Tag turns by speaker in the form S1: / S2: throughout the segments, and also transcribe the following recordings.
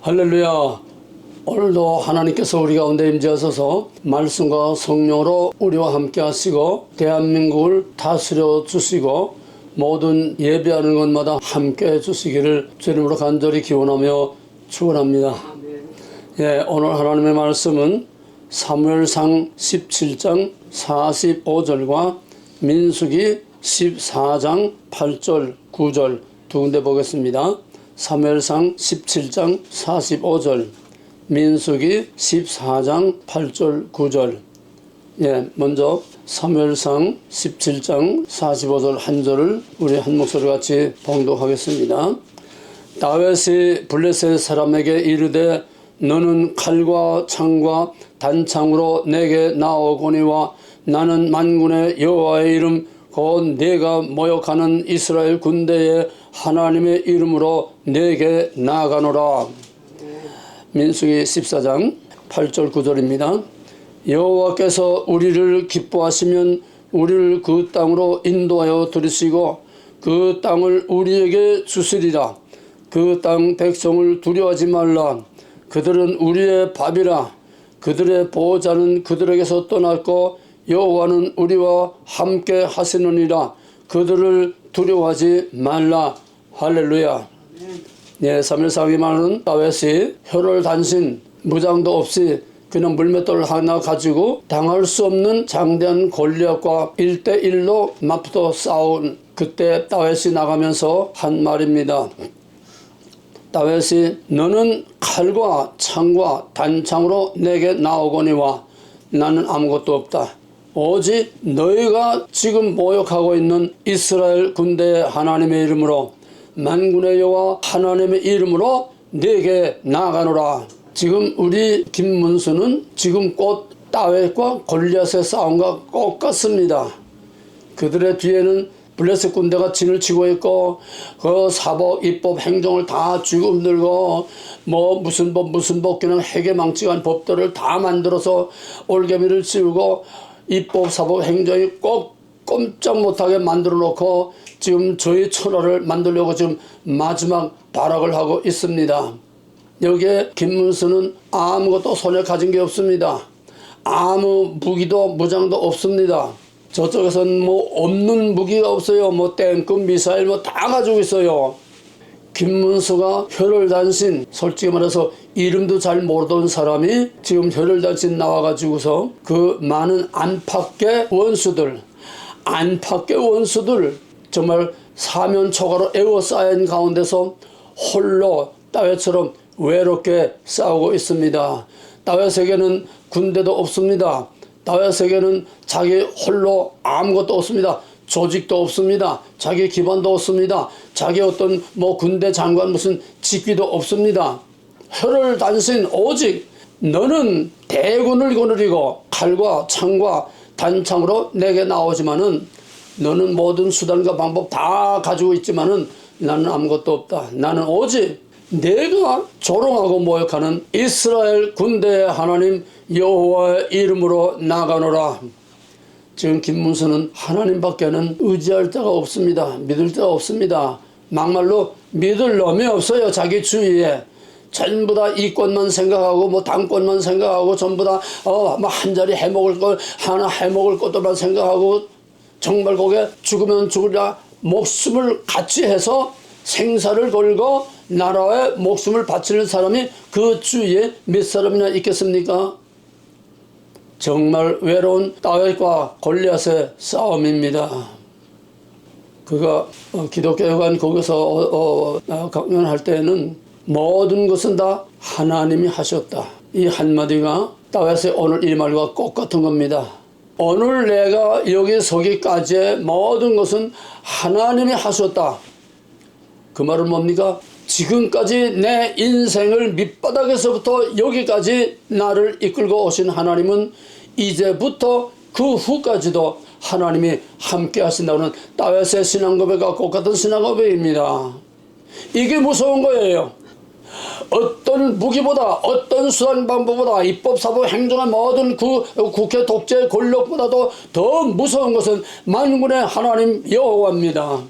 S1: 할렐루야. 오늘도 하나님께서 우리 가운데 임재하셔서 말씀과 성령으로 우리와 함께 하시고 대한민국을 다스려 주시고 모든 예배하는 것마다 함께 해주시기를 주님으로 간절히 기원하며 축원합니다. 예, 오늘 하나님의 말씀은 사무엘상 17장 45절과 민수기 14장 8절 9절 두 군데 보겠습니다. 사무엘상 17장 45절, 민수기 14장 8절 9절. 예, 먼저 사무엘상 17장 45절 한 절을 우리 한 목소리 같이 봉독하겠습니다. 다윗이 블레셋 사람에게 이르되 너는 칼과 창과 단창으로 내게 나오거니와 나는 만군의 여호와의 이름 곧 내가 모욕하는 이스라엘 군대의 하나님의 이름으로 내게 나아가노라. 민수기 14장 8절 9절입니다. 여호와께서 우리를 기뻐하시면 우리를 그 땅으로 인도하여 들으시고 그 땅을 우리에게 주시리라. 그 땅 백성을 두려워하지 말라. 그들은 우리의 밥이라. 그들의 보호자는 그들에게서 떠났고 여호와는 우리와 함께 하시느니라. 그들을 두려워하지 말라. 할렐루야. 예, 사무엘상에 말하는 다윗이 혈혈단신 무장도 없이 그냥 물맷돌 하나 가지고 당할 수 없는 장대한 골리앗과 1대1로 맞붙어 싸운 그때 다윗이 나가면서 한 말입니다. 다윗이 너는 칼과 창과 단창으로 내게 나오거니와 나는 아무것도 없다. 오직 너희가 지금 모욕하고 있는 이스라엘 군대의 하나님의 이름으로 만군의 여호와 하나님의 이름으로 내게 나아가노라. 지금 우리 김문수는 지금 곧 다윗과 골리앗의 싸움과 똑같습니다. 그들의 뒤에는 블레셋 군대가 진을 치고 있고 그 사법, 입법, 행정을 다 쥐고 흔들고 뭐 무슨 법 그냥 해계망측한 법들을 다 만들어서 올개미를 씌우고 입법, 사법, 행정이 꼭 꼼짝 못하게 만들어 놓고 지금 저희 천하를 만들려고 지금 마지막 발악을 하고 있습니다. 여기에 김문수는 아무것도 손에 가진 게 없습니다. 아무 무기도 무장도 없습니다. 저쪽에서는 뭐 없는 무기가 없어요. 뭐 탱크, 미사일 뭐 다 가지고 있어요. 김문수가 혈혈단신, 솔직히 말해서 이름도 잘 모르던 사람이 지금 혈혈단신 나와가지고서 그 많은 안팎의 원수들 정말 사면초가로 에워싸인 가운데서 홀로 다윗처럼 외롭게 싸우고 있습니다. 다윗에게는 군대도 없습니다. 다윗에게는 자기 홀로 아무것도 없습니다. 조직도 없습니다. 자기 기반도 없습니다. 자기 어떤 뭐 군대 장관 무슨 직위도 없습니다. 혈혈단신 오직 너는 대군을 거느리고 칼과 창과 단창으로 내게 나오지만은 너는 모든 수단과 방법 다 가지고 있지만은 나는 아무것도 없다. 나는 오직 내가 조롱하고 모욕하는 이스라엘 군대의 하나님 여호와의 이름으로 나가노라. 지금 김문수는 하나님밖에는 의지할 자가 없습니다. 믿을 자가 없습니다. 막말로 믿을 놈이 없어요. 자기 주위에 전부 다 이권만 생각하고 뭐 당권만 생각하고 전부 다 뭐 한 자리 해먹을 걸 하나 해먹을 것도만 생각하고 정말 거기에 죽으면 죽으리라 목숨을 같이 해서 생사를 걸고 나라에 목숨을 바치는 사람이 그 주위에 몇 사람이나 있겠습니까? 정말 외로운 다윗과 골리앗의 싸움입니다. 그가 기독교관 거기서 강연할 때에는 모든 것은 다 하나님이 하셨다. 이 한마디가 다윗의 오늘 이 말과 똑같은 겁니다. 오늘 내가 여기 서기까지의 모든 것은 하나님이 하셨다. 그 말은 뭡니까? 지금까지 내 인생을 밑바닥에서부터 여기까지 나를 이끌고 오신 하나님은 이제부터 그 후까지도 하나님이 함께 하신다는 다윗의 신앙고백과 똑같은 신앙고백입니다. 이게 무서운 거예요. 어떤 무기보다 어떤 수단 방법보다 입법, 사법, 행정의 모든 국회 독재 권력보다도 더 무서운 것은 만군의 하나님 여호와입니다.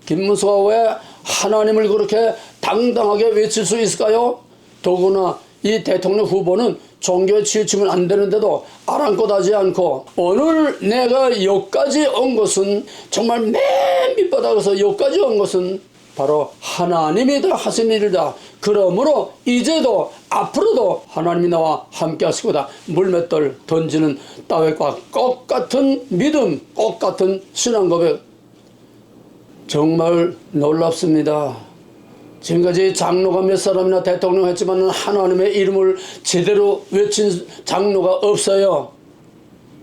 S1: 김문수가 왜 하나님을 그렇게 당당하게 외칠 수 있을까요? 더구나 이 대통령 후보는 종교에 치우치면 안 되는데도 아랑곳하지 않고 오늘 내가 여기까지 온 것은 정말 맨 밑바닥에서 여기까지 온 것은 바로 하나님이 다 하신 일이다. 그러므로 이제도 앞으로도 하나님이 나와 함께 하시고다. 물맷돌 던지는 다윗과 똑같은 믿음, 똑같은 신앙 고백. 정말 놀랍습니다. 지금까지 장로가 몇 사람이나 대통령 했지만 하나님의 이름을 제대로 외친 장로가 없어요.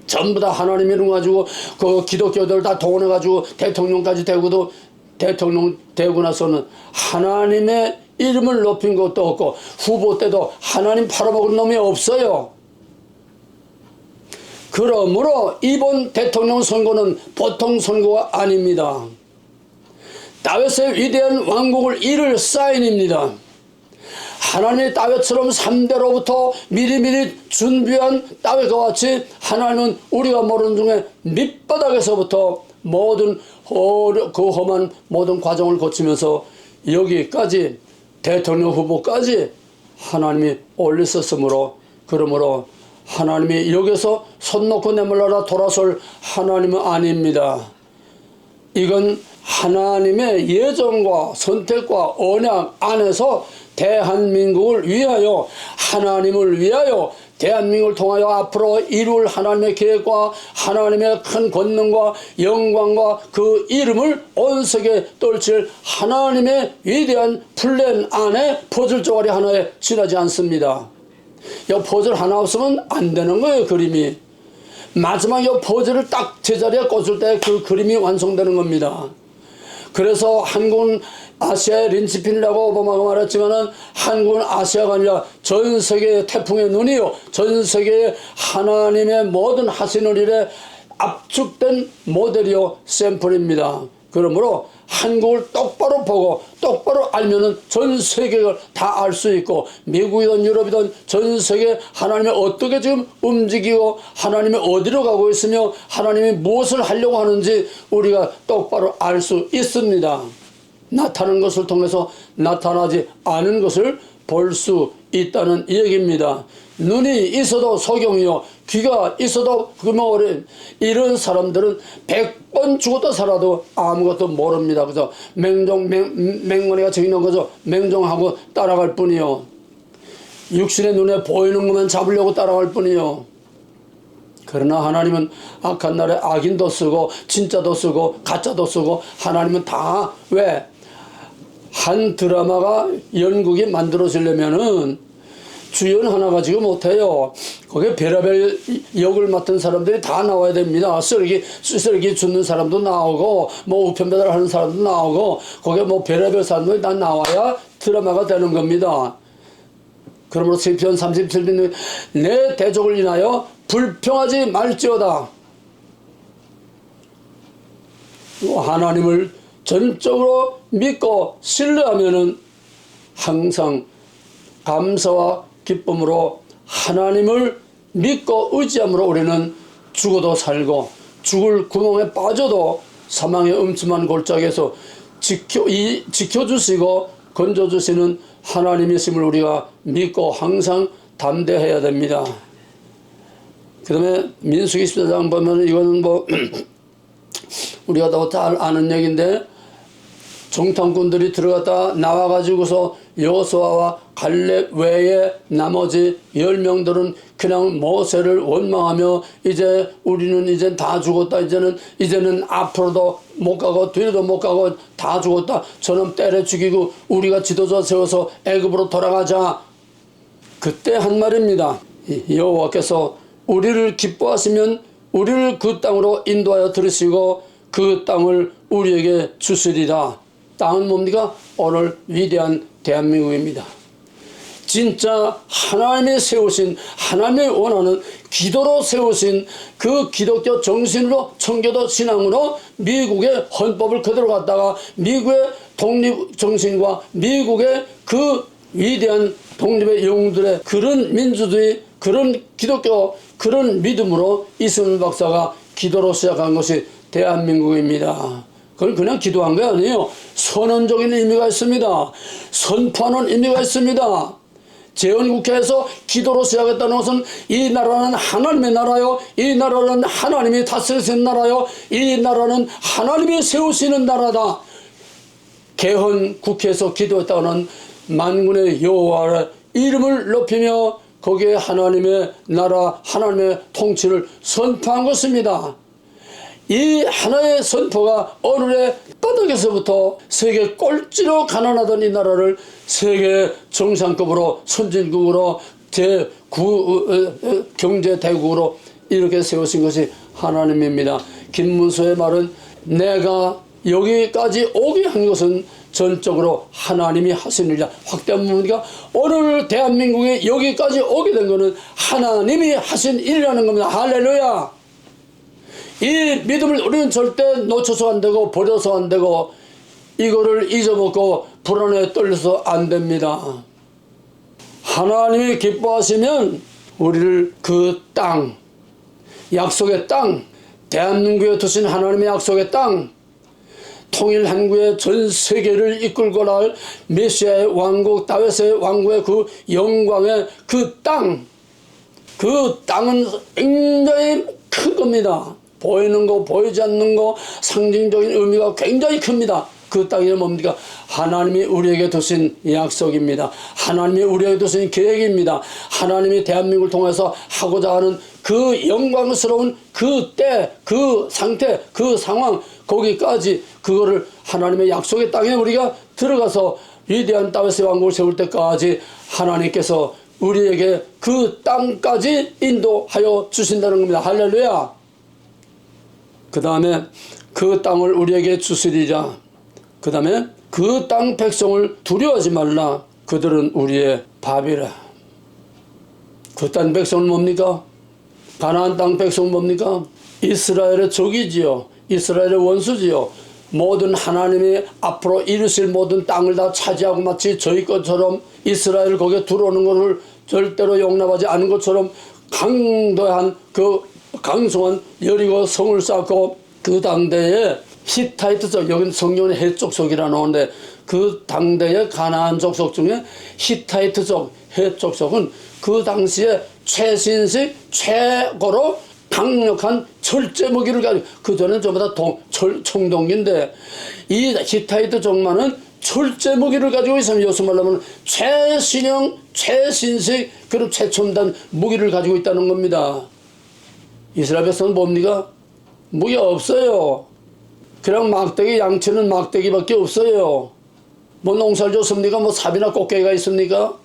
S1: 전부 다 하나님 이름 가지고 그 기독교들 다 동원해가지고 대통령까지 되고도 대통령 되고 나서는 하나님의 이름을 높인 것도 없고 후보 때도 하나님 팔아먹은 놈이 없어요. 그러므로 이번 대통령 선거는 보통 선거가 아닙니다. 다윗의 위대한 왕국을 이룰 사인입니다. 하나님의 다윗처럼 3대로부터 미리미리 준비한 다윗과 같이 하나님은 우리가 모르는 중에 밑바닥에서부터 모든 그 험한 모든 과정을 거치면서 여기까지 대통령 후보까지 하나님이 올리셨으므로 그러므로 하나님이 여기서 손 놓고 내몰라라 돌아설 하나님은 아닙니다. 이건 하나님의 예정과 선택과 언약 안에서 대한민국을 위하여 하나님을 위하여 대한민국을 통하여 앞으로 이룰 하나님의 계획과 하나님의 큰 권능과 영광과 그 이름을 온 세계에 떨칠 하나님의 위대한 플랜 안에 퍼즐 쪼가리 하나에 지나지 않습니다. 이 퍼즐 하나 없으면 안 되는 거예요. 그림이 마지막 이 퍼즐을 딱 제자리에 꽂을 때 그 그림이 완성되는 겁니다. 그래서 한국은 아시아의 린치핀이라고 오바마가 말했지만은 한국은 아시아가 아니라 전 세계의 태풍의 눈이요, 전 세계의 하나님의 모든 하시는 일에 압축된 모델이요, 샘플입니다. 그러므로 한국을 똑바로 보고 똑바로 알면은 전 세계를 다 알 수 있고 미국이든 유럽이든 전 세계 하나님이 어떻게 지금 움직이고 하나님이 어디로 가고 있으며 하나님이 무엇을 하려고 하는지 우리가 똑바로 알 수 있습니다. 나타나는 것을 통해서 나타나지 않은 것을 볼 수 있다는 얘기입니다. 눈이 있어도 소경이요, 귀가 있어도 금어린 이런 사람들은 100번 죽었다 살아도 아무것도 모릅니다. 그래서 맹머리가 적이는 거죠. 맹종하고 따라갈 뿐이요. 육신의 눈에 보이는 것만 잡으려고 따라갈 뿐이요. 그러나 하나님은 악한 날에 악인도 쓰고 진짜도 쓰고 가짜도 쓰고 하나님은 다 왜? 한 드라마가 연극이 만들어지려면은 주연 하나 가지고 못해요. 거기에 별의별 역을 맡은 사람들이 다 나와야 됩니다. 쓰레기 줍는 사람도 나오고 뭐 우편 배달하는 사람도 나오고 거기에 뭐 별의별 사람들이 다 나와야 드라마가 되는 겁니다. 그러므로 시편 37편 내 대적을 인하여 불평하지 말지어다. 하나님을 전적으로 믿고 신뢰하면은 항상 감사와 기쁨으로 하나님을 믿고 의지함으로 우리는 죽어도 살고 죽을 구멍에 빠져도 사망의 음침한 골짜기에서 지켜주시고 건져주시는 하나님이심을 우리가 믿고 항상 담대해야 됩니다. 그 다음에 민수기 14장 보면 이거는 뭐 우리가 더 잘 아는 얘기인데 정탐꾼들이 들어갔다 나와가지고서 여호수아와 갈렙 외에 나머지 10명들은 그냥 모세를 원망하며 이제 우리는 이제 다 죽었다. 이제는 앞으로도 못 가고 뒤로도 못 가고 다 죽었다. 저놈 때려 죽이고 우리가 지도자 세워서 애굽으로 돌아가자. 그때 한 말입니다. 여호와께서 우리를 기뻐하시면 우리를 그 땅으로 인도하여 들으시고 그 땅을 우리에게 주시리라. 땅은 뭡니까? 오늘 위대한 대한민국입니다. 진짜 하나님이 세우신, 하나님이 원하는 기도로 세우신 그 기독교 정신으로 청교도 신앙으로 미국의 헌법을 그대로 갖다가 미국의 독립 정신과 미국의 그 위대한 독립의 영웅들의 그런 민주주의, 그런 기독교, 그런 믿음으로 이승만 박사가 기도로 시작한 것이 대한민국입니다. 그건 그냥 기도한 게 아니에요. 선언적인 의미가 있습니다. 선포하는 의미가 있습니다. 재헌국회에서 기도로 시작했다는 것은 이 나라는 하나님의 나라요, 이 나라는 하나님이 다스리시는 나라요, 이 나라는 하나님이 세우시는 나라다. 개헌국회에서 기도했다는 만군의 여호와의 이름을 높이며 거기에 하나님의 나라, 하나님의 통치를 선포한 것입니다. 이 하나의 선포가 어느의 바닥에서부터 세계 꼴찌로 가난하던 이 나라를 세계 정상급으로, 선진국으로, 경제대국으로 이렇게 세우신 것이 하나님입니다. 김문수의 말은 내가 여기까지 오게 한 것은 전적으로 하나님이 하신 일이다. 확대한 부분이니까 오늘 대한민국이 여기까지 오게 된 것은 하나님이 하신 일이라는 겁니다. 할렐루야. 이 믿음을 우리는 절대 놓쳐서 안 되고 버려서 안 되고 이거를 잊어먹고 불안에 떨려서 안 됩니다. 하나님이 기뻐하시면 우리를 그 땅, 약속의 땅, 대한민국에 두신 하나님의 약속의 땅, 통일 한국의 전 세계를 이끌고 날 메시아의 왕국, 다윗의 왕국의 그 영광의 그 땅, 그 땅은 굉장히 큰 겁니다. 보이는 거, 보이지 않는 거, 상징적인 의미가 굉장히 큽니다. 그 땅이 뭡니까? 하나님이 우리에게 두신 약속입니다. 하나님이 우리에게 두신 계획입니다. 하나님이 대한민국을 통해서 하고자 하는 그 영광스러운 그 때, 그 상태, 그 상황, 거기까지 그거를 하나님의 약속의 땅에 우리가 들어가서 위대한 다윗의 왕국을 세울 때까지 하나님께서 우리에게 그 땅까지 인도하여 주신다는 겁니다. 할렐루야. 그 다음에 그 땅을 우리에게 주시리라. 그 다음에 그 땅 백성을 두려워하지 말라. 그들은 우리의 밥이라. 그 땅 백성은 뭡니까? 가나안 땅 백성은 뭡니까? 이스라엘의 적이지요. 이스라엘의 원수지요. 모든 하나님이 앞으로 이루실 모든 땅을 다 차지하고 마치 저희 것처럼 이스라엘 거기에 들어오는 것을 절대로 용납하지 않은 것처럼 강도한 그 강성한 여리고 성을 쌓고 그 당대에 히타이트족, 여기는 성경에 해족속이라 나오는데 그 당대의 가나안 족속 중에 히타이트족, 해족속은 그 당시에 최신식 최고로 강력한 철제 무기를 가지고, 그전에는 전부 다 청동기인데 이 히타이트족만은 철제 무기를 가지고 있으면 요새 말하면 최신형 최신식 그런 최첨단 무기를 가지고 있다는 겁니다. 이스라엘 백성은 뭡니까? 무기가 없어요. 그냥 막대기, 양치는 막대기밖에 없어요. 뭐 농사를 줬습니까? 뭐 삽이나 꽃게가 있습니까?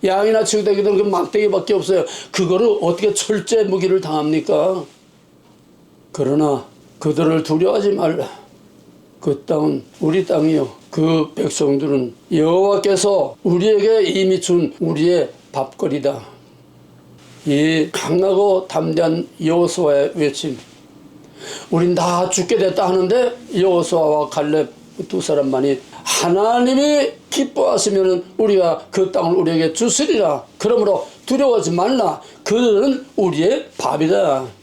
S1: 양이나 칠대기들은 그 막대기밖에 없어요. 그거를 어떻게 철제 무기를 당합니까? 그러나 그들을 두려워하지 말라. 그 땅은 우리 땅이요. 그 백성들은 여호와께서 우리에게 이미 준 우리의 밥거리다. 이 강하고 담대한 여호수아의 외침. 우린 다 죽게 됐다 하는데 여호수아와 갈렙 두 사람만이 하나님이 기뻐하시면 우리가 그 땅을 우리에게 주시리라. 그러므로 두려워하지 말라. 그들은 우리의 밥이다.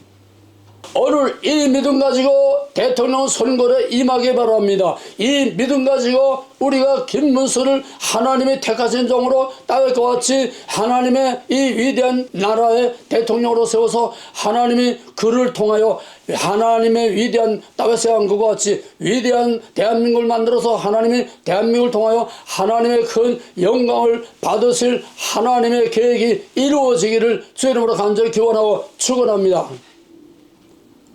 S1: 오늘 이 믿음 가지고 대통령 선거에 임하기 바랍니다. 이 믿음 가지고 우리가 김문수를 하나님이 택하신 종으로 다윗과 같이 하나님의 이 위대한 나라의 대통령으로 세워서 하나님이 그를 통하여 하나님의 위대한 다윗의 왕국과 같이 위대한 대한민국을 만들어서 하나님이 대한민국을 통하여 하나님의 큰 영광을 받으실 하나님의 계획이 이루어지기를 주의 이름으로 간절히 기원하고 축원합니다.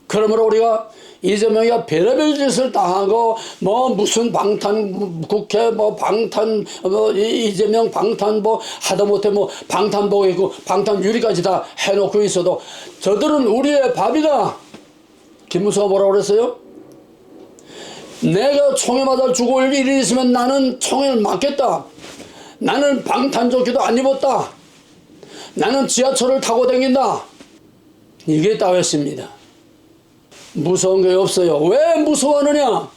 S1: 그러므로 우리가 이재명이가 별의별 짓을 당하고 뭐 무슨 방탄 국회 뭐 방탄 뭐 이재명 방탄 뭐 하다못해 뭐 방탄복 있고 방탄 유리까지 다 해놓고 있어도 저들은 우리의 밥이다. 김문수가 뭐라고 그랬어요? 내가 총에 맞아 죽을 일이 있으면 나는 총에 맞겠다. 나는 방탄조끼도 안 입었다. 나는 지하철을 타고 다닌다. 이게 다윗입니다. 무서운 게 없어요. 왜 무서워하느냐?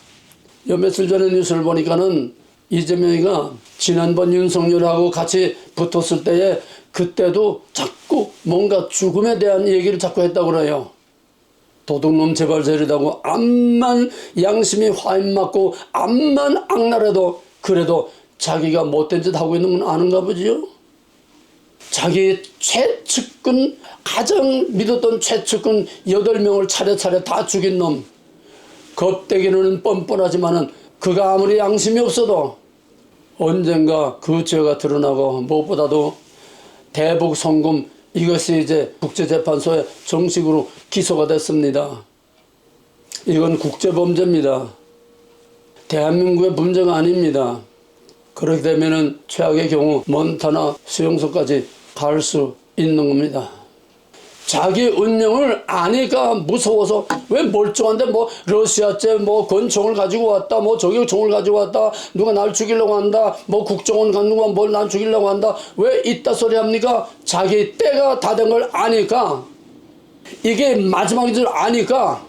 S1: 며칠 전에 뉴스를 보니까는 이재명이가 지난번 윤석열하고 같이 붙었을 때에 그때도 자꾸 뭔가 죽음에 대한 얘기를 자꾸 했다고 그래요. 도둑놈 제발 저리다고 암만 양심이 화인 맞고 암만 악랄해도 그래도 자기가 못된 짓 하고 있는 건 아는가 보지요? 자기 최측근, 가장 믿었던 최측근 8명을 차례차례 다 죽인 놈. 겁대기는 뻔뻔하지만은 그가 아무리 양심이 없어도 언젠가 그 죄가 드러나고, 무엇보다도 대북 송금, 이것이 이제 국제재판소에 정식으로 기소가 됐습니다. 이건 국제범죄입니다. 대한민국의 문제가 아닙니다. 그렇게 되면은 최악의 경우 몬타나 수용소까지 갈 수 있는 겁니다. 자기 운명을 아니까 무서워서, 왜 멀쩡한데 뭐 러시아제 뭐 권총을 가지고 왔다, 뭐 저격총을 가지고 왔다, 누가 날 죽이려고 한다, 뭐 국정원 간 누가 뭘 날 죽이려고 한다, 왜 이따 소리 합니까? 자기 때가 다 된 걸 아니까, 이게 마지막인 줄 아니까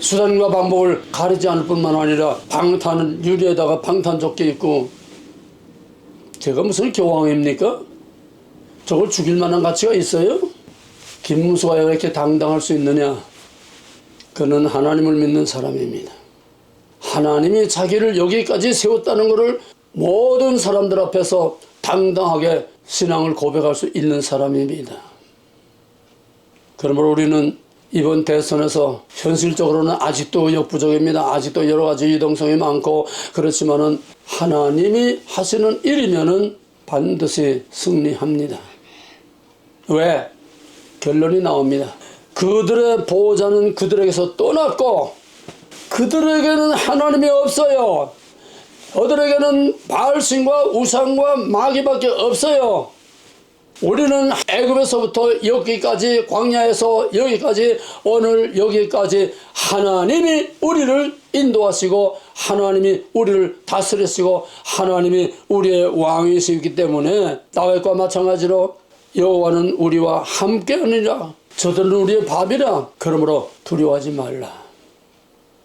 S1: 수단과 방법을 가리지 않을 뿐만 아니라 방탄을 유리에다가 방탄조끼 입고, 제가 무슨 교황입니까? 저걸 죽일 만한 가치가 있어요? 김문수가 이렇게 당당할 수 있느냐? 그는 하나님을 믿는 사람입니다. 하나님이 자기를 여기까지 세웠다는 것을 모든 사람들 앞에서 당당하게 신앙을 고백할 수 있는 사람입니다. 그러므로 우리는 이번 대선에서 현실적으로는 아직도 역부족입니다. 아직도 여러 가지 유동성이 많고, 그렇지만은 하나님이 하시는 일이면은 반드시 승리합니다. 왜? 결론이 나옵니다. 그들의 보호자는 그들에게서 떠났고, 그들에게는 하나님이 없어요. 그들에게는 바알신과 우상과 마귀밖에 없어요. 우리는 애굽에서부터 여기까지, 광야에서 여기까지, 오늘 여기까지 하나님이 우리를 인도하시고 하나님이 우리를 다스리시고 하나님이 우리의 왕이시기 때문에 다윗과 마찬가지로 여호와는 우리와 함께하느니라. 저들은 우리의 밥이라. 그러므로 두려워하지 말라.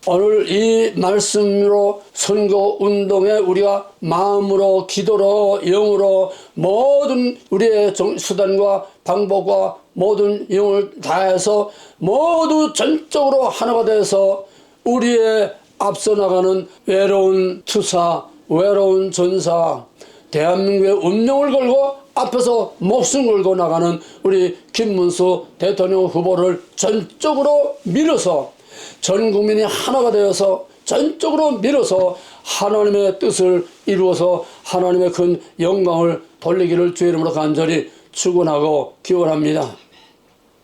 S1: 오늘 이 말씀으로 선거운동에 우리가 마음으로, 기도로, 영으로 모든 우리의 수단과 방법과 모든 영을 다해서 모두 전적으로 하나가 돼서 우리의 앞서 나가는 외로운 투사, 외로운 전사, 대한민국의 운명을 걸고 앞에서 목숨 걸고 나가는 우리 김문수 대통령 후보를 전적으로 밀어서, 전 국민이 하나가 되어서 전적으로 밀어서 하나님의 뜻을 이루어서 하나님의 큰 영광을 돌리기를 주의 이름으로 간절히 축원하고 기원합니다.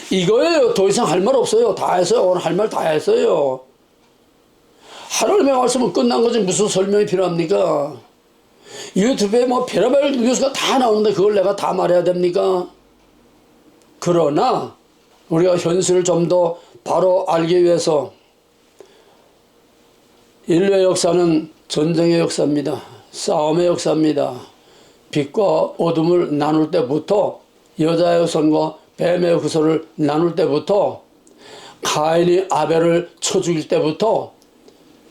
S1: 이거예요. 더 이상 할 말 없어요. 다 했어요. 오늘 할 말 다 했어요. 하나님의 말씀은 끝난 거지 무슨 설명이 필요합니까? 유튜브에 뭐 별의별 뉴스가 다 나오는데 그걸 내가 다 말해야 됩니까? 그러나 우리가 현실을 좀 더 바로 알기 위해서, 인류의 역사는 전쟁의 역사입니다. 싸움의 역사입니다. 빛과 어둠을 나눌 때부터, 여자의 후손과 뱀의 후손을 나눌 때부터, 가인이 아벨을 쳐 죽일 때부터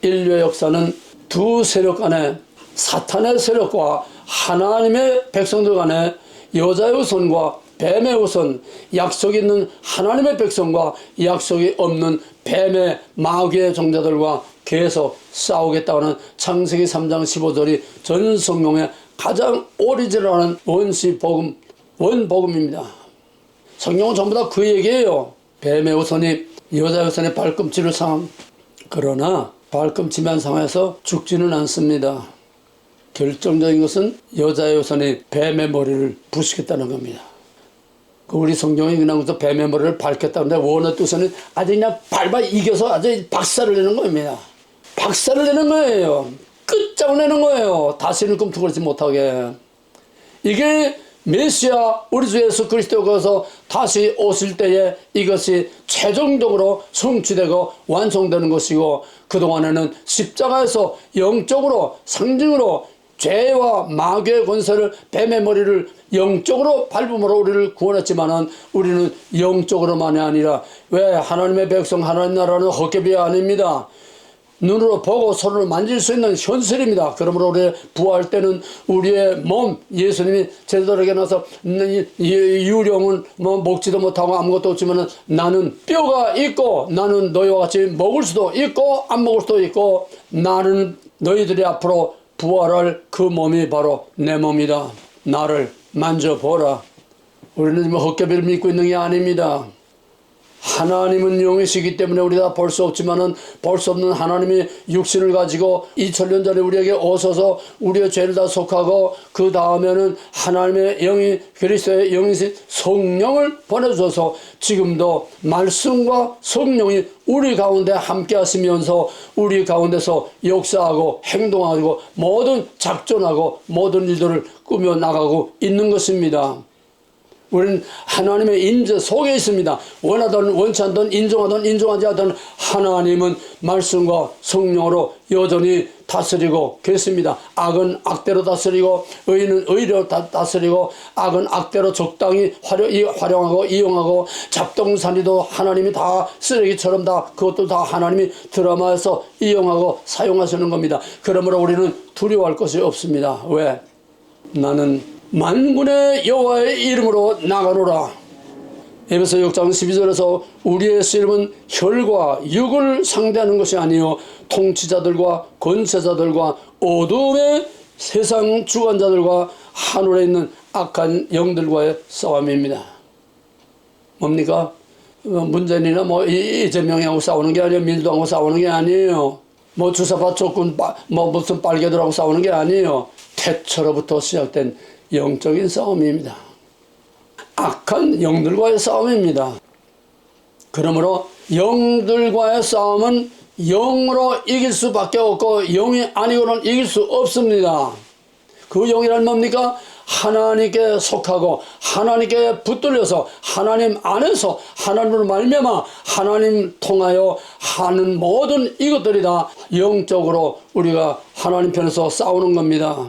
S1: 인류의 역사는 두 세력 간에, 사탄의 세력과 하나님의 백성들 간에, 여자의 후손과 뱀의 후손, 약속이 있는 하나님의 백성과 약속이 없는 뱀의 마귀의 종자들과 계속 싸우겠다는 창세기 3장 15절이 전 성경의 가장 오리지널한 원복음입니다. 성경은 전부 다 그 얘기예요. 뱀의 후손이 여자의 후손의 발꿈치를 상함. 그러나 발꿈치만 상해서 죽지는 않습니다. 결정적인 것은 여자의 후손이 뱀의 머리를 부수겠다는 겁니다. 우리 성경이 그냥 뱀의 머리를 밟겠다는데 원어 뜻은 아주 그냥 밟아 이겨서 아주 박살을 내는 겁니다. 박살을 내는 거예요. 끝장을 내는 거예요. 다시는 꿈틀거리지 못하게. 이게 메시아 우리 주 예수 그리스도께서 다시 오실 때에 이것이 최종적으로 성취되고 완성되는 것이고, 그동안에는 십자가에서 영적으로, 상징으로 죄와 마귀의 권세를, 뱀의 머리를 영적으로 밟음으로 우리를 구원했지만은 우리는 영적으로만이 아니라, 왜 하나님의 백성, 하나님 나라는 헛개비 아닙니다. 눈으로 보고 손으로 만질 수 있는 현실입니다. 그러므로 우리 부활 때는 우리의 몸, 예수님이 제자들에게 나서 유령은 뭐 먹지도 못하고 아무것도 없지만 나는 뼈가 있고, 나는 너희와 같이 먹을 수도 있고 안 먹을 수도 있고, 나는 너희들이 앞으로 부활할 그 몸이 바로 내 몸이다. 나를 만져보라. 우리는 뭐 헛개비를 믿고 있는 게 아닙니다. 하나님은 영이시기 때문에 우리 다 볼 수 없지만은 볼 수 없는 하나님이 육신을 가지고 2000년 전에 우리에게 오셔서 우리의 죄를 다 속하고 그 다음에는 하나님의 영이 그리스도의 영이신 성령을 보내주셔서 지금도 말씀과 성령이 우리 가운데 함께 하시면서 우리 가운데서 역사하고 행동하고 모든 작전하고 모든 일들을 꾸며 나가고 있는 것입니다. 우리는 하나님의 임재 속에 있습니다. 원하든 원치 않든 인정하든 인정하지 않든 하나님은 말씀과 성령으로 여전히 다스리고 계십니다. 악은 악대로 다스리고 의는 의로 다스리고 악은 악대로 적당히 활용하고 이용하고 잡동사니도 하나님이 다 쓰레기처럼 다 그것도 다 하나님이 드라마에서 이용하고 사용하시는 겁니다. 그러므로 우리는 두려워할 것이 없습니다. 왜? 나는 만군의 여호와의 이름으로 나가노라. 에베소 6장 12절에서 우리의 씨름은 혈과 육을 상대하는 것이 아니요 통치자들과 권세자들과 어둠의 세상 주관자들과 하늘에 있는 악한 영들과의 싸움입니다. 뭡니까? 문재인이나 뭐 이재명하고 싸우는 게 아니에요. 민주당하고 싸우는 게 아니에요. 뭐 주사파 조건 뭐 무슨 빨개들하고 싸우는 게 아니에요. 태초로부터 시작된 영적인 싸움입니다. 악한 영들과의 싸움입니다. 그러므로 영들과의 싸움은 영으로 이길 수밖에 없고 영이 아니고는 이길 수 없습니다. 그 영이란 뭡니까? 하나님께 속하고 하나님께 붙들려서 하나님 안에서 하나님으로 말미암아 하나님 통하여 하는 모든 이것들이 다 영적으로 우리가 하나님 편에서 싸우는 겁니다.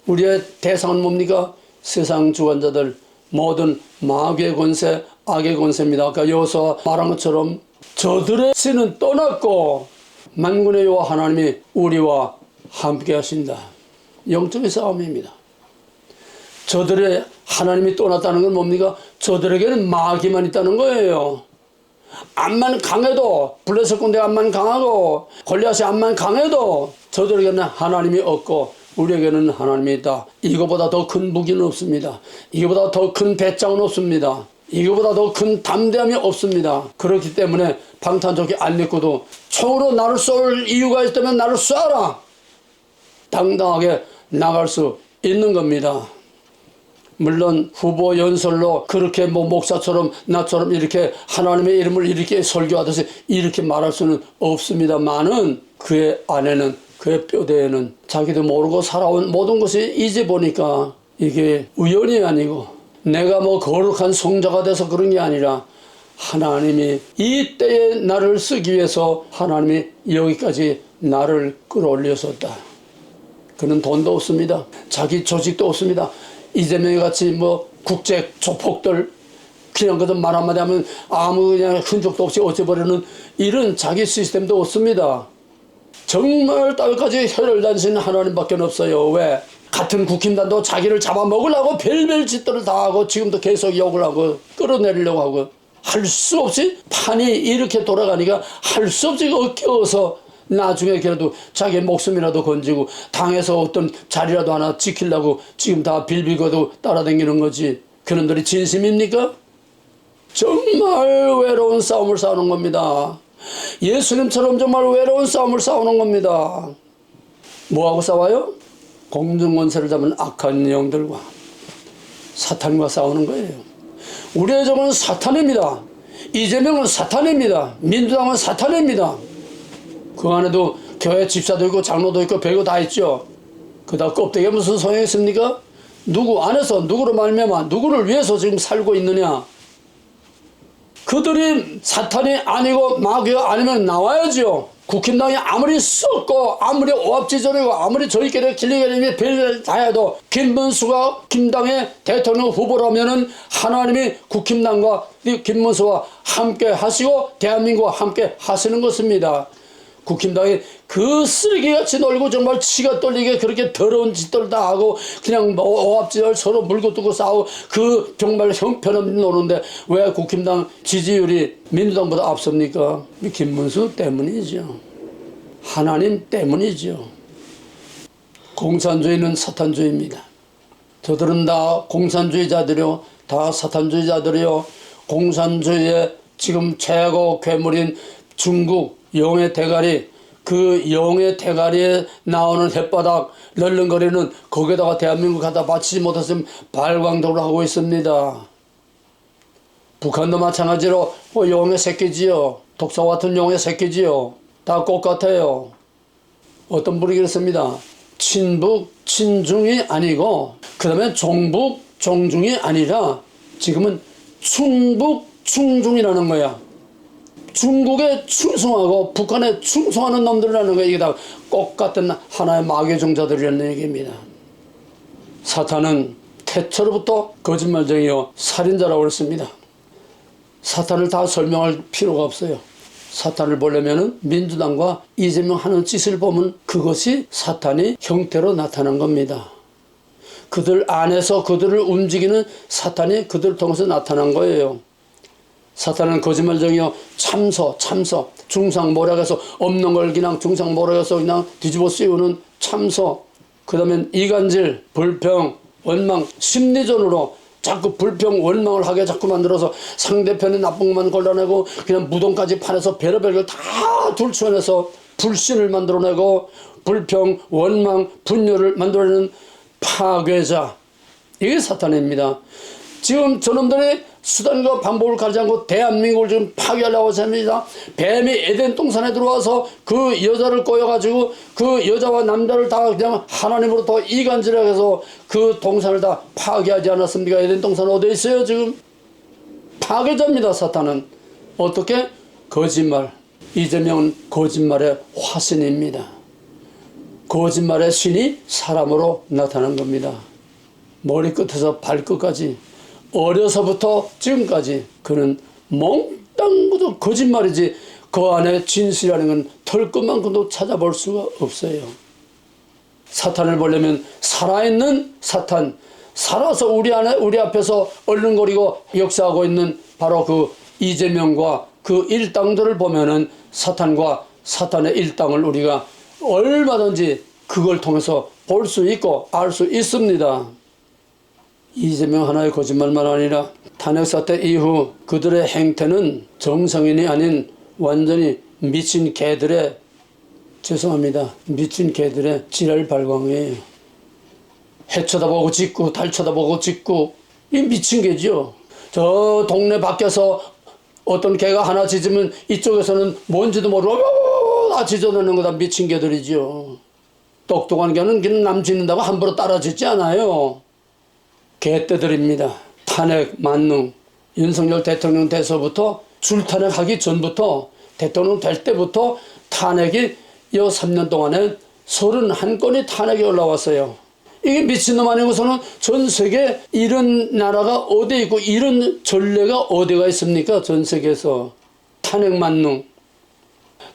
S1: 우리의 대상은 뭡니까? 세상 주관자들, 모든 마귀의 권세, 악의 권세입니다. 아까 여호수아 말한 것처럼 저들의 신은 떠났고 만군의 여호와 하나님이 우리와 함께 하신다. 영적인 싸움입니다. 저들의 하나님이 떠났다는 건 뭡니까? 저들에게는 마귀만 있다는 거예요. 암만 강해도 블레셋 군대 암만 강하고 골리앗이 암만 강해도 저들에게는 하나님이 없고 우리에게는 하나님이 있다. 이거보다 더 큰 무기는 없습니다. 이거보다 더 큰 배짱은 없습니다. 이거보다 더 큰 담대함이 없습니다. 그렇기 때문에 방탄조끼 안 입고도 총으로 나를 쏠 이유가 있다면 나를 쏴라. 당당하게 나갈 수 있는 겁니다. 물론 후보 연설로 그렇게 뭐 목사처럼 나처럼 이렇게 하나님의 이름을 이렇게 설교하듯이 이렇게 말할 수는 없습니다만은 그의 안에는 그의 뼈대에는 자기도 모르고 살아온 모든 것이 이제 보니까 이게 우연이 아니고 내가 뭐 거룩한 성자가 돼서 그런 게 아니라 하나님이 이 때에 나를 쓰기 위해서 하나님이 여기까지 나를 끌어올렸었다. 그는 돈도 없습니다. 자기 조직도 없습니다. 이재명이 같이 뭐 국제 조폭들 그냥 그저 말 한마디 하면 아무 그냥 흔적도 없이 어째버리는 이런 자기 시스템도 없습니다. 정말 땅까지 혈을 단신 하나님밖에 없어요. 왜? 같은 국힘단도 자기를 잡아먹으려고 별별 짓들을 다 하고 지금도 계속 욕을 하고 끌어내리려고 하고 할 수 없이 판이 이렇게 돌아가니까 할 수 없이 엮여서 나중에 그래도 자기 목숨이라도 건지고 당에서 어떤 자리라도 하나 지키려고 지금 다 빌비고도 따라다니는 거지. 그놈들이 진심입니까? 정말 외로운 싸움을 싸우는 겁니다. 예수님처럼 정말 외로운 싸움을 싸우는 겁니다. 뭐하고 싸워요? 공중권세를 잡은 악한 영들과 사탄과 싸우는 거예요. 우리의 적은 사탄입니다. 이재명은 사탄입니다. 민주당은 사탄입니다. 그 안에도 교회 집사도 있고 장로도 있고 별거 다 있죠. 그다 껍데기에 무슨 소용이 있습니까? 누구 안에서 누구로 말미암아 누구를 위해서 지금 살고 있느냐? 그들이 사탄이 아니고 마귀가 아니면 나와야죠. 국힘당이 아무리 썩고 아무리 오합지졸이고 아무리 저희끼리 길리길리 별일 다 해도 김문수가 김당의 대통령 후보라면은 하나님이 국힘당과 김문수와 함께 하시고 대한민국과 함께 하시는 것입니다. 국힘당이 그 쓰레기같이 놀고 정말 치가 떨리게 그렇게 더러운 짓들 다 하고 그냥 오합지졸 서로 물고 뜨고 싸우고 그 정말 형편없는 노는데 왜 국힘당 지지율이 민주당보다 앞섭니까? 김문수 때문이죠. 하나님 때문이죠. 공산주의는 사탄주의입니다. 저들은 다 공산주의자들이요 다 사탄주의자들이요. 공산주의의 지금 최고 괴물인 중국 용의 대가리, 그 용의 대가리에 나오는 햇바닥 널렁거리는 거기다가 대한민국 갖다 바치지 못했으면 발광도를 하고 있습니다. 북한도 마찬가지로 용의 새끼지요. 독사 같은 용의 새끼지요. 다 똑같아요. 어떤 분이 그랬습니다. 친북, 친중이 아니고 그 다음에 종북, 종중이 아니라 지금은 충북, 충중이라는 거야. 중국에 충성하고 북한에 충성하는 놈들이라는 거야. 이게 다 똑같은 하나의 마귀 종자들이라는 얘기입니다. 사탄은 태초로부터 거짓말쟁이요 살인자라고 그랬습니다. 사탄을 다 설명할 필요가 없어요. 사탄을 보려면 민주당과 이재명 하는 짓을 보면 그것이 사탄이 형태로 나타난 겁니다. 그들 안에서 그들을 움직이는 사탄이 그들을 통해서 나타난 거예요. 사탄은 거짓말쟁이요 참서 중상모략해서 없는 걸 그냥 중상모략해서 그냥 뒤집어 씌우는 참서, 그 다음에 이간질, 불평, 원망, 심리전으로 자꾸 불평, 원망을 하게 자꾸 만들어서 상대편의 나쁜 것만 골라내고 그냥 무덤까지 파내서 별의별 걸 다 둘쳐내서 불신을 만들어내고 불평, 원망, 분열을 만들어내는 파괴자, 이게 사탄입니다. 지금 저놈들이 수단과 방법을 가리지 않고 대한민국을 지금 파괴하려고 합니다. 뱀이 에덴 동산에 들어와서 그 여자를 꼬여가지고 그 여자와 남자를 다 그냥 하나님으로 더 이간질하게 해서 그 동산을 다 파괴하지 않았습니까? 에덴 동산 어디에 있어요 지금? 파괴자입니다. 사탄은. 어떻게? 거짓말. 이재명은 거짓말의 화신입니다. 거짓말의 신이 사람으로 나타난 겁니다. 머리끝에서 발끝까지 어려서부터 지금까지 그는 몽땅 모두 거짓말이지 그 안에 진실이라는 건 털끝만큼도 찾아볼 수가 없어요. 사탄을 보려면 살아있는 사탄, 살아서 우리 앞에서 얼른거리고 역사하고 있는 바로 그 이재명과 그 일당들을 보면은 사탄과 사탄의 일당을 우리가 얼마든지 그걸 통해서 볼 수 있고 알 수 있습니다. 이재명 하나의 거짓말만 아니라 탄핵 사태 이후 그들의 행태는 정상인이 아닌 완전히 미친 개들의, 죄송합니다, 미친 개들의 지랄 발광이에요. 해 쳐다보고 짓고 달 쳐다보고 짓고, 이 미친 개죠. 저 동네 밖에서 어떤 개가 하나 짖으면 이쪽에서는 뭔지도 모르고 다 짖어내는 거다 미친 개들이죠. 똑똑한 개는 그냥 남 짖는다고 함부로 따라 짖지 않아요. 개떼들입니다. 탄핵, 만능, 윤석열 대통령 돼서부터 줄탄핵하기 전부터 대통령 될 때부터 탄핵이 이 3년 동안에 31건이 탄핵이 올라왔어요. 이게 미친놈 아니고서는 전 세계 이런 나라가 어디 있고 이런 전례가 어디가 있습니까? 전 세계에서. 탄핵 만능.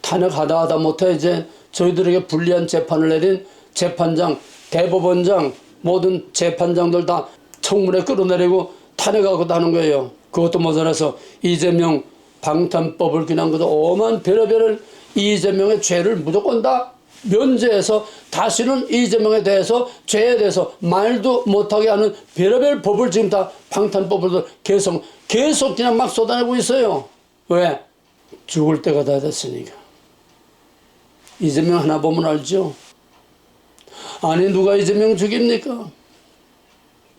S1: 탄핵하다 못해 이제 저희들에게 불리한 재판을 내린 재판장, 대법원장, 모든 재판장들 다 청문회 끌어내리고 탄핵하고도 하는 거예요. 그것도 모자라서 이재명 방탄법을 그냥 그도 오만 별의별 이재명의 죄를 무조건 다 면제해서 다시는 이재명에 대해서 죄에 대해서 말도 못하게 하는 별의별 법을 지금 다 방탄법을 계속 그냥 막 쏟아내고 있어요. 왜? 죽을 때가 다 됐으니까. 이재명 하나 보면 알죠? 아니 누가 이재명 죽입니까?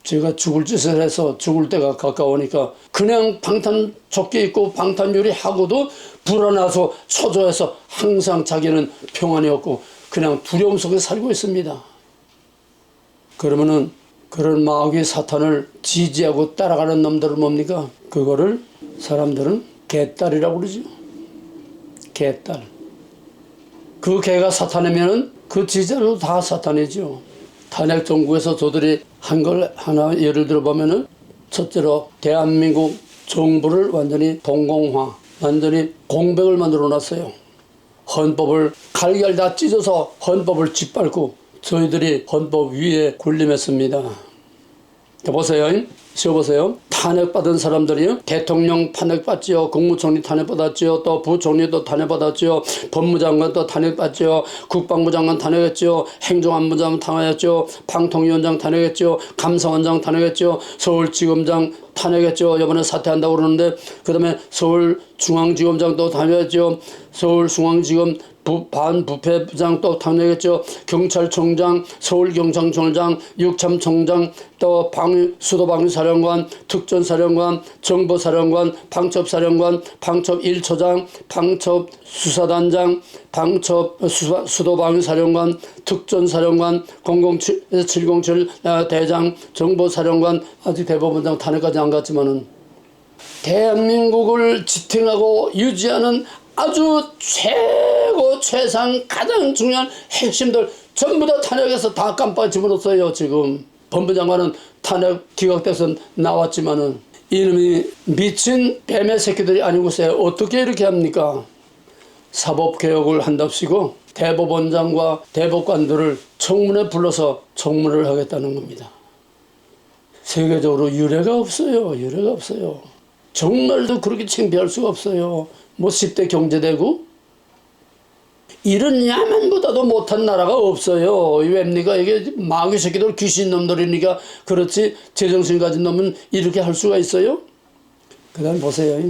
S1: 제가 죽을 짓을 해서 죽을 때가 가까우니까 그냥 방탄조끼 입고 방탄유리 하고도 불안해서 초조해서 항상 자기는 평안이 없고 그냥 두려움 속에 살고 있습니다. 그러면은 그런 마귀 사탄을 지지하고 따라가는 놈들은 뭡니까? 그거를 사람들은 개딸이라고 그러죠. 개딸. 그 개가 사탄이면은 그 지지자도 다 사탄이죠. 탄핵 정국에서 저들이 한 걸 하나 예를 들어보면은 첫째로 대한민국 정부를 완전히 동공화, 완전히 공백을 만들어 놨어요. 헌법을 갈갈 다 찢어서 헌법을 짓밟고 저희들이 헌법 위에 군림했습니다. 보세요. 쉬어보세요. 탄핵받은 사람들이요. 대통령 탄핵받지요. 국무총리 탄핵받았지요. 또 부총리도 탄핵받았지요. 법무장관도 탄핵받지요. 국방부 장관 탄핵했지요. 행정안보장관 탄핵했지요. 방통위원장 탄핵했지요. 감사원장 탄핵했지요. 서울지검장 탄핵했죠. 이번에 사퇴한다고 그러는데, 그 다음에 서울중앙지검장도 탄핵했죠. 서울중앙지검 반부패부장 또 탄핵했죠. 경찰청장, 서울경찰청장, 육참청장, 또 수도방위사령관, 특전사령관, 정보사령관, 방첩사령관, 방첩 1처장, 방첩수사단장, 수도방위사령관, 특전사령관, 707 대장, 정보사령관, 아직 대법원장 탄핵까지 안 갔지만은 대한민국을 지탱하고 유지하는 아주 최상 가장 중요한 핵심들 전부 다 탄핵해서 다 깜빡 집어넣었어요. 지금 법무장관은 탄핵 기각돼서 나왔지만은 이놈이 미친 뱀의 새끼들이 아니고서야 어떻게 이렇게 합니까? 사법개혁을 한답시고 대법원장과 대법관들을 청문회 불러서 청문회를 하겠다는 겁니다. 세계적으로 유례가 없어요. 유례가 없어요. 정말도 그렇게 창피할 수가 없어요. 뭐 10대 경제대국? 이런 야만보다도 못한 나라가 없어요. 왜입니까? 이게 마귀 새끼들 귀신 놈들이니까 그렇지 제정신 가진 놈은 이렇게 할 수가 있어요? 그 다음 보세요.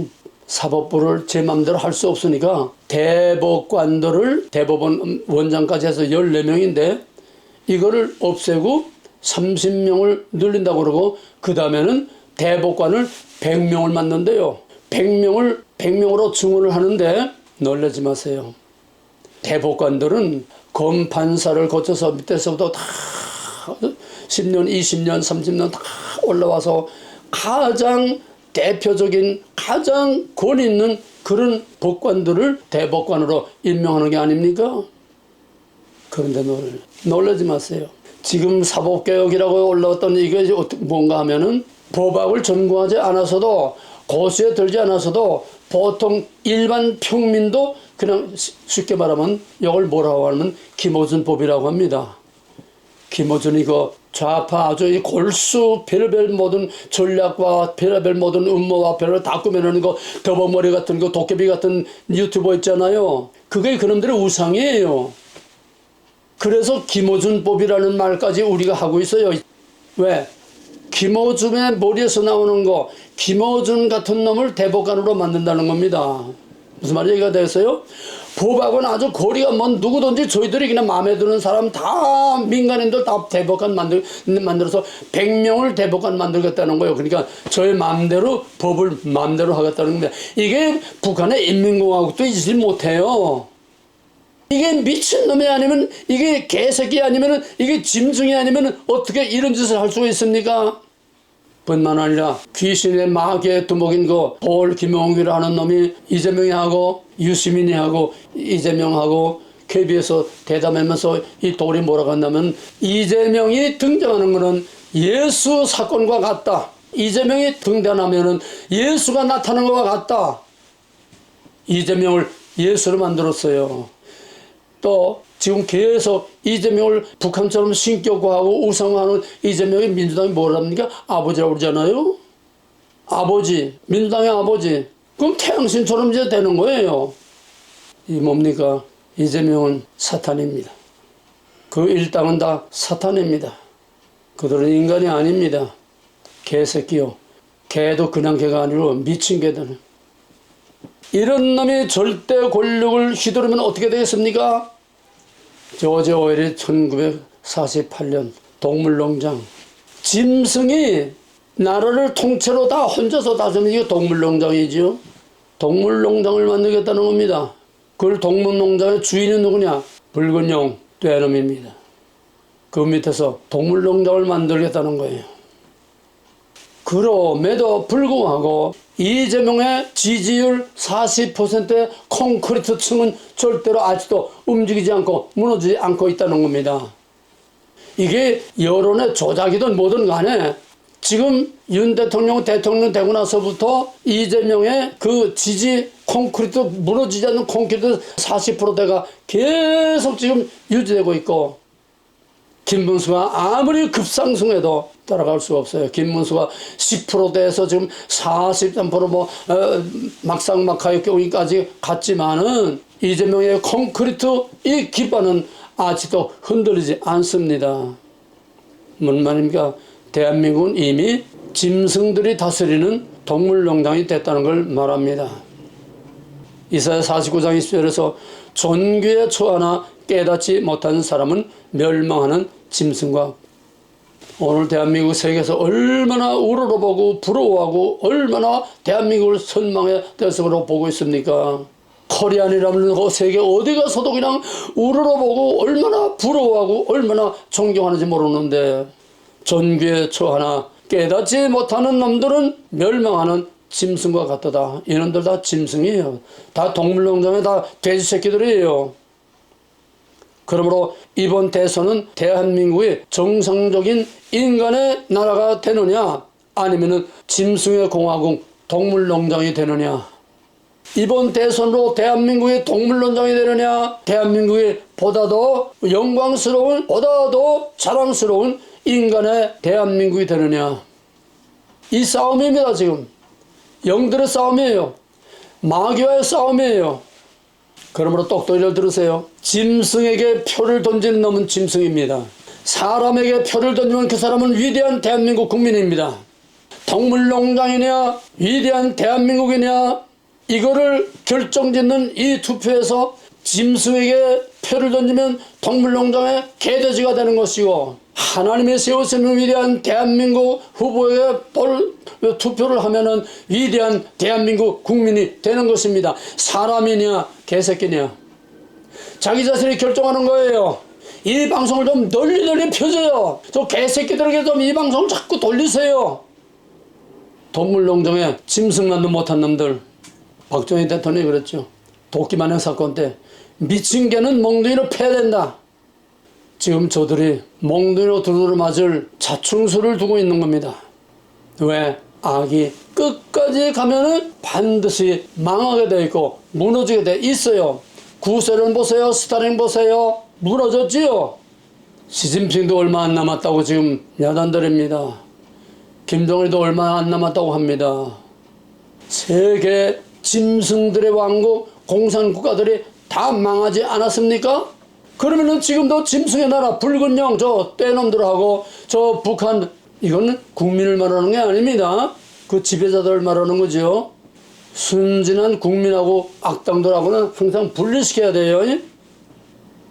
S1: 사법부를 제 맘대로 할 수 없으니까 대법관들을 대법원 원장까지 해서 14명인데 이거를 없애고 30명을 늘린다고 그러고 그 다음에는 대법관을 100명을 만든대요. 100명으로 증언을 하는데 놀라지 마세요. 대법관들은 검판사를 거쳐서 밑에서부터 다 10년, 20년, 30년 다 올라와서 가장 대표적인 가장 권위 있는 그런 법관들을 대법관으로 임명하는 게 아닙니까? 그런데 놀라지 마세요. 지금 사법개혁이라고 올라왔던 이게 뭔가 하면은 법학을 전공하지 않아서도 고시에 들지 않아서도 보통 일반 평민도 그냥 쉽게 말하면 이걸 뭐라고 하면 김어준법이라고 합니다. 김어준 이거 좌파 아주 골수 별별 모든 전략과 별별 모든 음모와 별을 다 꾸며내는 거 더벅머리 같은 거 도깨비 같은 유튜버 있잖아요. 그게 그놈들의 우상이에요. 그래서 김어준법이라는 말까지 우리가 하고 있어요. 왜? 김어준의 머리에서 나오는 거 김어준 같은 놈을 대법관으로 만든다는 겁니다. 무슨 말이 얘기가 됐어요? 법학은 아주 거리가 먼 누구든지 저희들이 그냥 마음에 드는 사람 다 민간인들 다 대법관 만들어서 100명을 대법관 만들겠다는 거예요. 그러니까 저희 마음대로 법을 마음대로 하겠다는 겁니다. 이게 북한의 인민공화국도 있지 못해요. 이게 미친놈이 아니면 이게 개새끼 아니면 이게 짐승이 아니면 어떻게 이런 짓을 할 수가 있습니까? 뿐만 아니라 귀신의 마귀의 두목인 거 볼 김용기를 하는 놈이 이재명이 하고 유시민이 하고 이재명하고 KBS 대담하면서 이 돌이 뭐라고 한다면 이재명이 등장하는 거는 예수 사건과 같다. 이재명이 등장하면은 예수가 나타나는 것과 같다. 이재명을 예수로 만들었어요. 또 지금 계속 이재명을 북한처럼 신격화하고 우상화하는 이재명이 민주당이 뭐랍니까? 아버지라고 그러잖아요. 아버지, 민주당의 아버지. 그럼 태양신처럼 이제 되는 거예요. 이 뭡니까? 이재명은 사탄입니다. 그 일당은 다 사탄입니다. 그들은 인간이 아닙니다. 개새끼요. 개도 그냥 개가 아니고 미친 개들은. 이런 놈이 절대 권력을 휘두르면 어떻게 되겠습니까? 조지 오웰이 1948년 동물농장. 짐승이 나라를 통째로 다 혼자서 다스리는 이게 동물농장이지요. 동물농장을 만들겠다는 겁니다. 그 동물농장의 주인은 누구냐? 붉은 용, 떼놈입니다. 그 밑에서 동물농장을 만들겠다는 거예요. 그럼에도 불구하고 이재명의 지지율 40%의 콘크리트 층은 절대로 아직도 움직이지 않고 무너지지 않고 있다는 겁니다. 이게 여론의 조작이든 뭐든 간에 지금 윤 대통령 되고 나서부터 이재명의 그 지지 콘크리트 무너지지 않는 콘크리트 40%대가 계속 지금 유지되고 있고 김문수가 아무리 급상승해도 따라갈 수가 없어요. 김문수가 10%대에서 지금 43% 막상막하에 여기까지 갔지만은 이재명의 콘크리트 이 기반은 아직도 흔들리지 않습니다. 뭔 말입니까? 대한민국은 이미 짐승들이 다스리는 동물농장이 됐다는 걸 말합니다. 이사야 49장 20절에서 존귀에 처하나 깨닫지 못하는 사람은 멸망하는 짐승과, 오늘 대한민국 세계에서 얼마나 우러러보고 부러워하고 얼마나 대한민국을 선망의 대상으로 보고 있습니까? 코리안이라면 그 세계 어디 가서도 그냥 우러러보고 얼마나 부러워하고 얼마나 존경하는지 모르는데, 존귀에 처하나 깨닫지 못하는 놈들은 멸망하는 짐승과 같다. 이놈들 다 짐승이에요. 다 동물농장에 다 돼지 새끼들이에요. 그러므로 이번 대선은 대한민국의 정상적인 인간의 나라가 되느냐, 아니면은 짐승의 공화국 동물농장이 되느냐. 이번 대선으로 대한민국의 동물농장이 되느냐, 대한민국이 보다 더 영광스러운, 보다 더 자랑스러운 인간의 대한민국이 되느냐. 이 싸움입니다. 지금 영들의 싸움이에요. 마귀와의 싸움이에요. 그러므로 똑똑히를 들으세요. 짐승에게 표를 던지는 놈은 짐승입니다. 사람에게 표를 던지면 그 사람은 위대한 대한민국 국민입니다. 동물농장이냐 위대한 대한민국이냐, 이거를 결정짓는 이 투표에서 짐승에게 표를 던지면 동물농장의 개돼지가 되는 것이고, 하나님이 세우시는 위대한 대한민국 후보에게 투표를 하면은 위대한 대한민국 국민이 되는 것입니다. 사람이냐 개새끼냐, 자기 자신이 결정하는 거예요. 이 방송을 좀 널리 펴줘요. 저 개새끼들에게 좀 이 방송을 자꾸 돌리세요. 동물농장에 짐승만도 못한 놈들. 박정희 대통령이 그랬죠. 도끼마냥 사건 때 미친 개는 몽둥이로 패야 된다. 지금 저들이 몽둥이로 두루두루 맞을 자충수를 두고 있는 겁니다. 왜? 악이 끝까지 가면은 반드시 망하게 돼 있고 무너지게 돼 있어요. 구소련 보세요. 스탈린 보세요. 무너졌지요. 시진핑도 얼마 안 남았다고 지금 야단들입니다. 김정일도 얼마 안 남았다고 합니다. 세계 짐승들의 왕국 공산국가들이 다 망하지 않았습니까? 그러면은 지금도 짐승의 나라 붉은 영 저 떼놈들하고 저 북한, 이거는 국민을 말하는 게 아닙니다. 그 지배자들을 말하는 거죠. 순진한 국민하고 악당들하고는 항상 분리시켜야 돼요.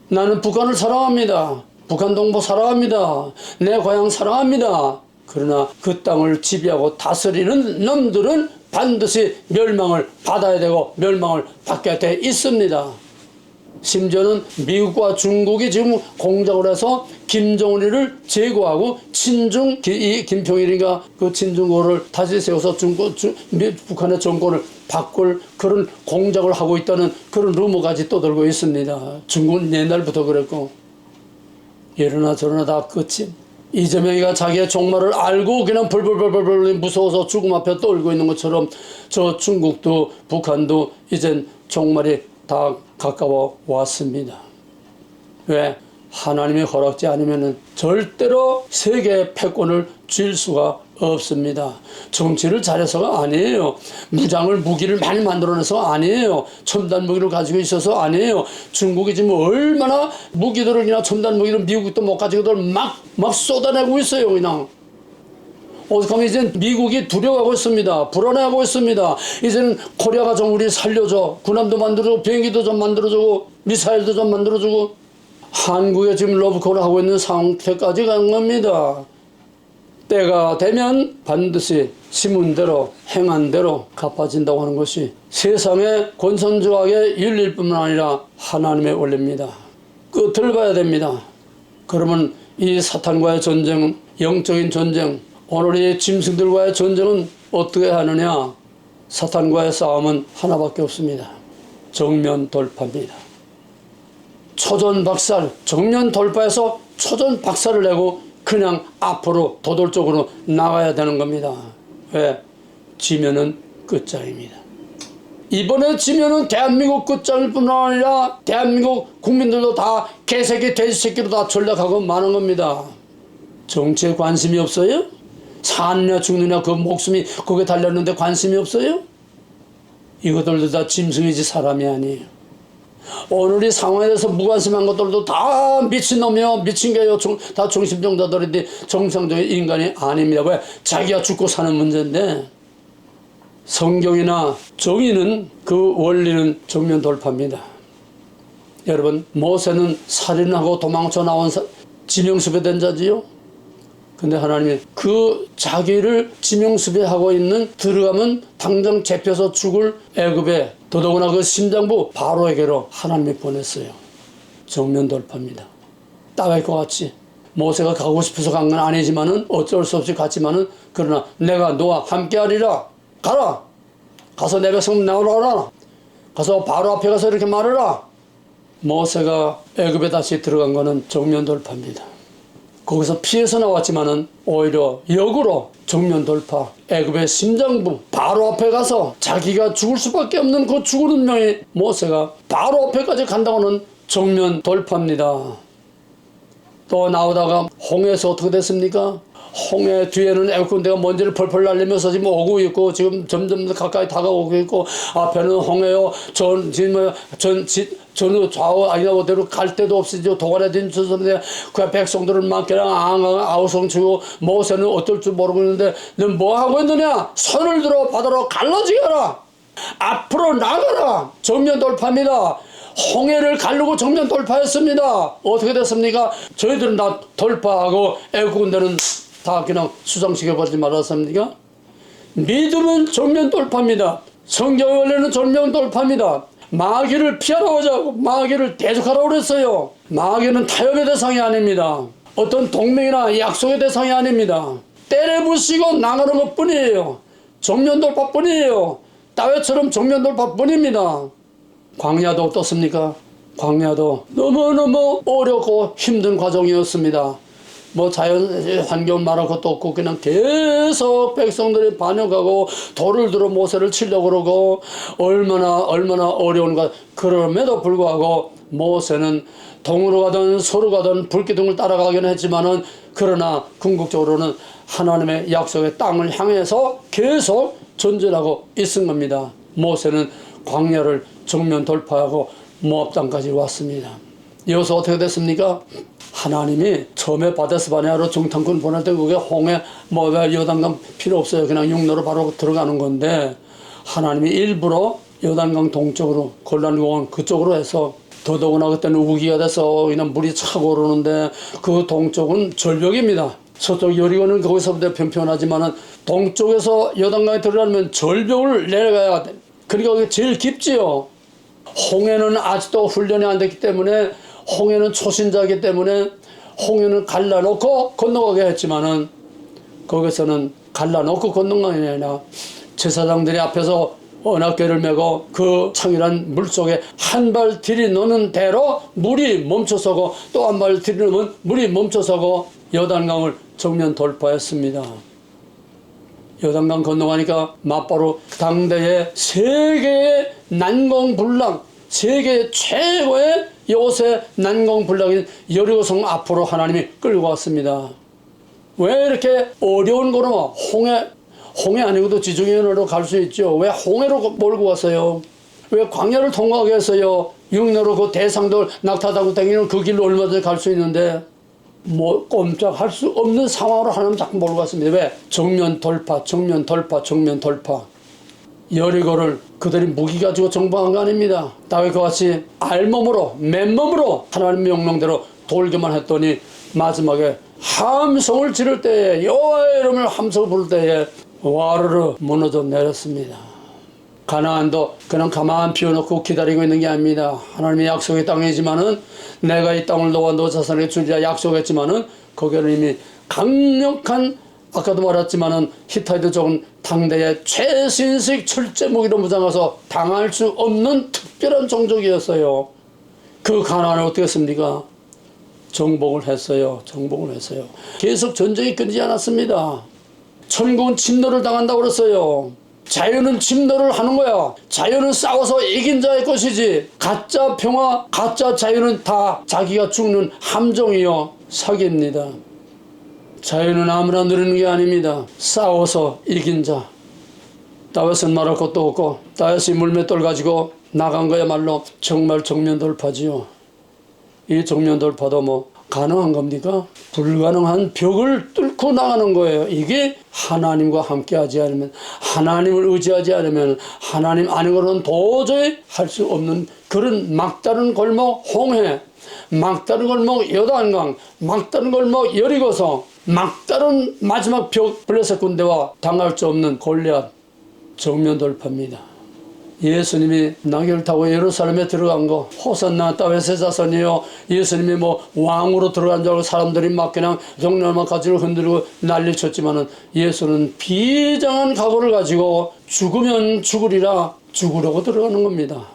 S1: 나는 북한을 사랑합니다. 북한 동포 사랑합니다. 내 고향 사랑합니다. 그러나 그 땅을 지배하고 다스리는 놈들은 반드시 멸망을 받아야 되고 멸망을 받게 돼 있습니다. 심지어는 미국과 중국이 지금 공작을 해서 김정은이를 제거하고 친중, 이 김평일인가 그 친중고를 다시 세워서 북한의 정권을 바꿀 그런 공작을 하고 있다는 그런 루머까지 떠돌고 있습니다. 중국은 옛날부터 그랬고, 이러나 저러나 다 끝이. 이재명이가 자기의 종말을 알고 그냥 벌벌벌벌 무서워서 죽음 앞에 떨고 있는 것처럼 저 중국도 북한도 이젠 종말이 다 가까워 왔습니다. 왜? 하나님의 허락지 않으면 절대로 세계의 패권을 쥘 수가 없습니다. 정치를 잘해서가 아니에요. 무기를 많이 만들어내서 아니에요. 첨단 무기를 가지고 있어서 아니에요. 중국이 지금 얼마나 무기들이나 첨단 무기를 미국도 못 가지고들 막 쏟아내고 있어요. 그냥 어떡하면 이제 미국이 두려워하고 있습니다. 불안해하고 있습니다. 이제는 코리아가 좀 우리 살려줘. 군함도 만들어주고 비행기도 좀 만들어주고 미사일도 좀 만들어주고, 한국에 지금 러브콜을 하고 있는 상태까지 간 겁니다. 때가 되면 반드시 심은대로 행한대로 갚아진다고 하는 것이 세상의 권선징악의 윤리일 뿐만 아니라 하나님의 원리입니다. 끝을 봐야 됩니다. 그러면 이 사탄과의 전쟁, 영적인 전쟁, 오늘 이 짐승들과의 전쟁은 어떻게 하느냐? 사탄과의 싸움은 하나밖에 없습니다. 정면 돌파입니다. 초전 박살, 정면 돌파해서 초전 박살을 내고 그냥 앞으로 도돌적으로 나가야 되는 겁니다. 왜? 지면은 끝장입니다. 이번에 지면은 대한민국 끝장일 뿐만 아니라 대한민국 국민들도 다 개새끼 돼지새끼로 다 전락하고 마는 겁니다. 정치에 관심이 없어요? 사느냐 죽느냐 그 목숨이 거기에 달렸는데 관심이 없어요? 이것들도 다 짐승이지 사람이 아니에요. 오늘 이 상황에 대해서 무관심한 것들도 다 미친놈이요, 미친 게요, 다 정신병자들인데 정상적인 인간이 아닙니다. 왜? 자기가 죽고 사는 문제인데. 성경이나 정의는, 그 원리는 정면 돌파입니다. 여러분, 모세는 살인하고 도망쳐 나온 지명수배된 자지요. 근데 하나님이 그 자기를 지명수배하고 있는, 들어가면 당장 잡혀서 죽을 애굽에, 더더구나 그 심장부 바로에게로 하나님이 보냈어요. 정면 돌파입니다. 다윗과 같이 모세가 가고 싶어서 간 건 아니지만은, 어쩔 수 없이 갔지만은, 그러나 내가 너와 함께하리라. 가라. 가서 내 백성 나오라. 가서 바로 앞에 가서 이렇게 말해라. 모세가 애굽에 다시 들어간 거는 정면 돌파입니다. 거기서 피해서 나왔지만은 오히려 역으로 정면 돌파, 애굽의 심장부 바로 앞에 가서 자기가 죽을 수밖에 없는 그 죽은 운명이 모세가 바로 앞에까지 간다고는 정면 돌파입니다. 또 나오다가 홍해에서 어떻게 됐습니까? 홍해 뒤에는 애굽 군대가 먼지를 펄펄 날리면서 지금 오고 있고, 지금 점점 가까이 다가오고 있고, 앞에는 홍해요, 전후 좌우 아니나대로 갈 데도 없이 도관에 딘주선데 그 백성들은 막 그냥 아우성치고, 모세는 어떨 줄 모르고 있는데, 너 뭐 하고 있느냐? 손을 들어 바다로 갈라지거라. 앞으로 나가라. 정면 돌파입니다. 홍해를 가르고 정면 돌파했습니다. 어떻게 됐습니까? 저희들은 다 돌파하고 애국 군대는 다 그냥 수상시켜버리지 말았습니까? 믿음은 정면 돌파입니다. 성경의 원리는 정면 돌파입니다. 마귀를 피하라고 하자고, 마귀를 대적하라고 그랬어요. 마귀는 타협의 대상이 아닙니다. 어떤 동맹이나 약속의 대상이 아닙니다. 때려 부시고 나가는 것 뿐이에요. 정면 돌파 뿐이에요. 다윗처럼 정면 돌파 뿐입니다. 광야도 어떻습니까? 광야도 너무너무 어렵고 힘든 과정이었습니다. 뭐 자연 환경 말할 것도 없고 그냥 계속 백성들이 반역하고 돌을 들어 모세를 치려고 그러고, 얼마나 어려운가. 그럼에도 불구하고 모세는 동으로 가든 서로 가든 불기둥을 따라가긴 했지만은, 그러나 궁극적으로는 하나님의 약속의 땅을 향해서 계속 전진하고 있은 겁니다. 모세는 광야를 정면 돌파하고 모압 땅까지 왔습니다. 여기서 어떻게 됐습니까? 하나님이 처음에 바데스 바네아로 정탐꾼 보낼 때 그게 홍해, 요단강 필요 없어요. 그냥 육로로 바로 들어가는 건데, 하나님이 일부러 요단강 동쪽으로, 골란공원 그쪽으로 해서, 더더구나 그때는 우기가 돼서 그냥 물이 차고 오르는데, 그 동쪽은 절벽입니다. 서쪽 여리고는 거기서부터 편편하지만은 동쪽에서 요단강에 들어가려면 절벽을 내려가야 돼. 그러니까 그게 제일 깊지요. 홍해는 아직도 훈련이 안 됐기 때문에, 홍해는 초신자이기 때문에 홍해는 갈라놓고 건너가게 했지만은, 거기서는 갈라놓고 건너가는 게 아니라 제사장들이 앞에서 언약궤를 메고 그 창이란 물속에 한 발 들이넣는 대로 물이 멈춰서고, 또 한 발 들이넣으면 물이 멈춰서고 요단강을 정면 돌파했습니다. 요단강 건너가니까 맞바로 당대의 세계의 난공불락, 세계 최고의 요새 난공불락인 여리고성 앞으로 하나님이 끌고 왔습니다. 왜 이렇게 어려운 거로 홍해 아니고도 지중해로 갈 수 있죠. 왜 홍해로 몰고 왔어요? 왜 광야를 통과하게 했어요? 육로로 그 대상들 낙타타고 다니는 그 길로 얼마든지 갈 수 있는데, 뭐 꼼짝할 수 없는 상황으로 하나님 자꾸 몰고 갔습니다. 왜? 정면 돌파, 정면 돌파, 정면 돌파. 여리고를 그들이 무기 가지고 정복한 거 아닙니다. 다윗과 같이 알몸으로, 맨몸으로 하나님 명령대로 돌기만 했더니, 마지막에 함성을 지를 때에, 여호와의 이름을 함성을 부를 때에 와르르 무너져 내렸습니다. 가나안도 그냥 가만 비워놓고 기다리고 있는 게 아닙니다. 하나님의 약속의 땅이지만은, 내가 이 땅을 너와 너 자손에게 주리라 약속했지만은, 거기는 이미 강력한, 아까도 말했지만은 히타이트 쪽은 당대의 최신식 철제 무기로 무장해서 당할 수 없는 특별한 종족이었어요. 그 가나안을 어떻게 했습니까? 정복을 했어요. 계속 전쟁이 끊이지 않았습니다. 천국은 침노를 당한다고 그랬어요. 자유는 침노를 하는 거야. 자유는 싸워서 이긴 자의 것이지, 가짜 평화, 가짜 자유는 다 자기가 죽는 함정이요, 사기입니다. 자유는 아무나 누리는 게 아닙니다. 싸워서 이긴 자. 다윗은 말할 것도 없고, 다윗이 물맷돌 가지고 나간 거야말로 정말 정면 돌파지요. 이 정면 돌파도 뭐 가능한 겁니까? 불가능한 벽을 뚫고 나가는 거예요. 이게 하나님과 함께 하지 않으면, 하나님을 의지하지 않으면, 하나님 아니고는 도저히 할 수 없는 그런 막다른 골목 홍해, 막다른 골목 요단강, 막다른 골목 여리고서, 막다른 마지막 벽 블레셋 군대와 당할 수 없는 골리앗 정면 돌파입니다. 예수님이 나귀를 타고 예루살렘에 들어간 거, 호산나 다윗의 자손이요, 예수님이 뭐 왕으로 들어간 줄 알고 사람들이 막 그냥 종려만 가지고 흔들고 난리쳤지만은 예수는 비장한 각오를 가지고 죽으면 죽으리라, 죽으려고 들어가는 겁니다.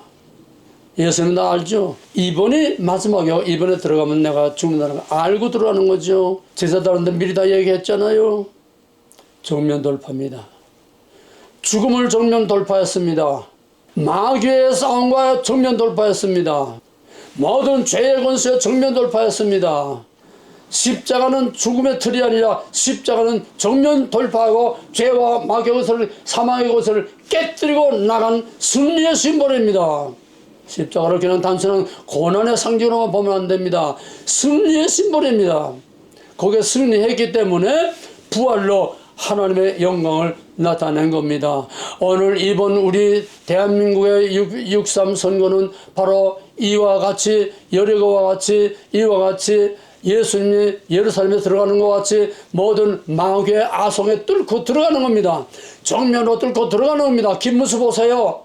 S1: 예수님 나 알죠? 이번이 마지막이요. 이번에 들어가면 내가 죽는다는 거 알고 들어가는 거죠. 제자들한테 미리 다 얘기했잖아요. 정면 돌파입니다. 죽음을 정면 돌파했습니다. 마귀의 싸움과 정면 돌파했습니다. 모든 죄의 권세에 정면 돌파했습니다. 십자가는 죽음의 틀이 아니라 십자가는 정면 돌파하고 죄와 마귀의 것을, 사망의 것을 깨뜨리고 나간 승리의 심벌입니다. 십자가를 그냥 단순한 고난의 상징으로만 보면 안 됩니다. 승리의 심벌입니다. 거기에 승리했기 때문에 부활로 하나님의 영광을 나타낸 겁니다. 오늘 이번 우리 대한민국의 6.3 선거는 바로 이와 같이, 여리고와 같이, 이와 같이 예수님이 예루살렘에 들어가는 것 같이 모든 마귀의 아성에 뚫고 들어가는 겁니다. 정면으로 뚫고 들어가는 겁니다. 김문수 보세요.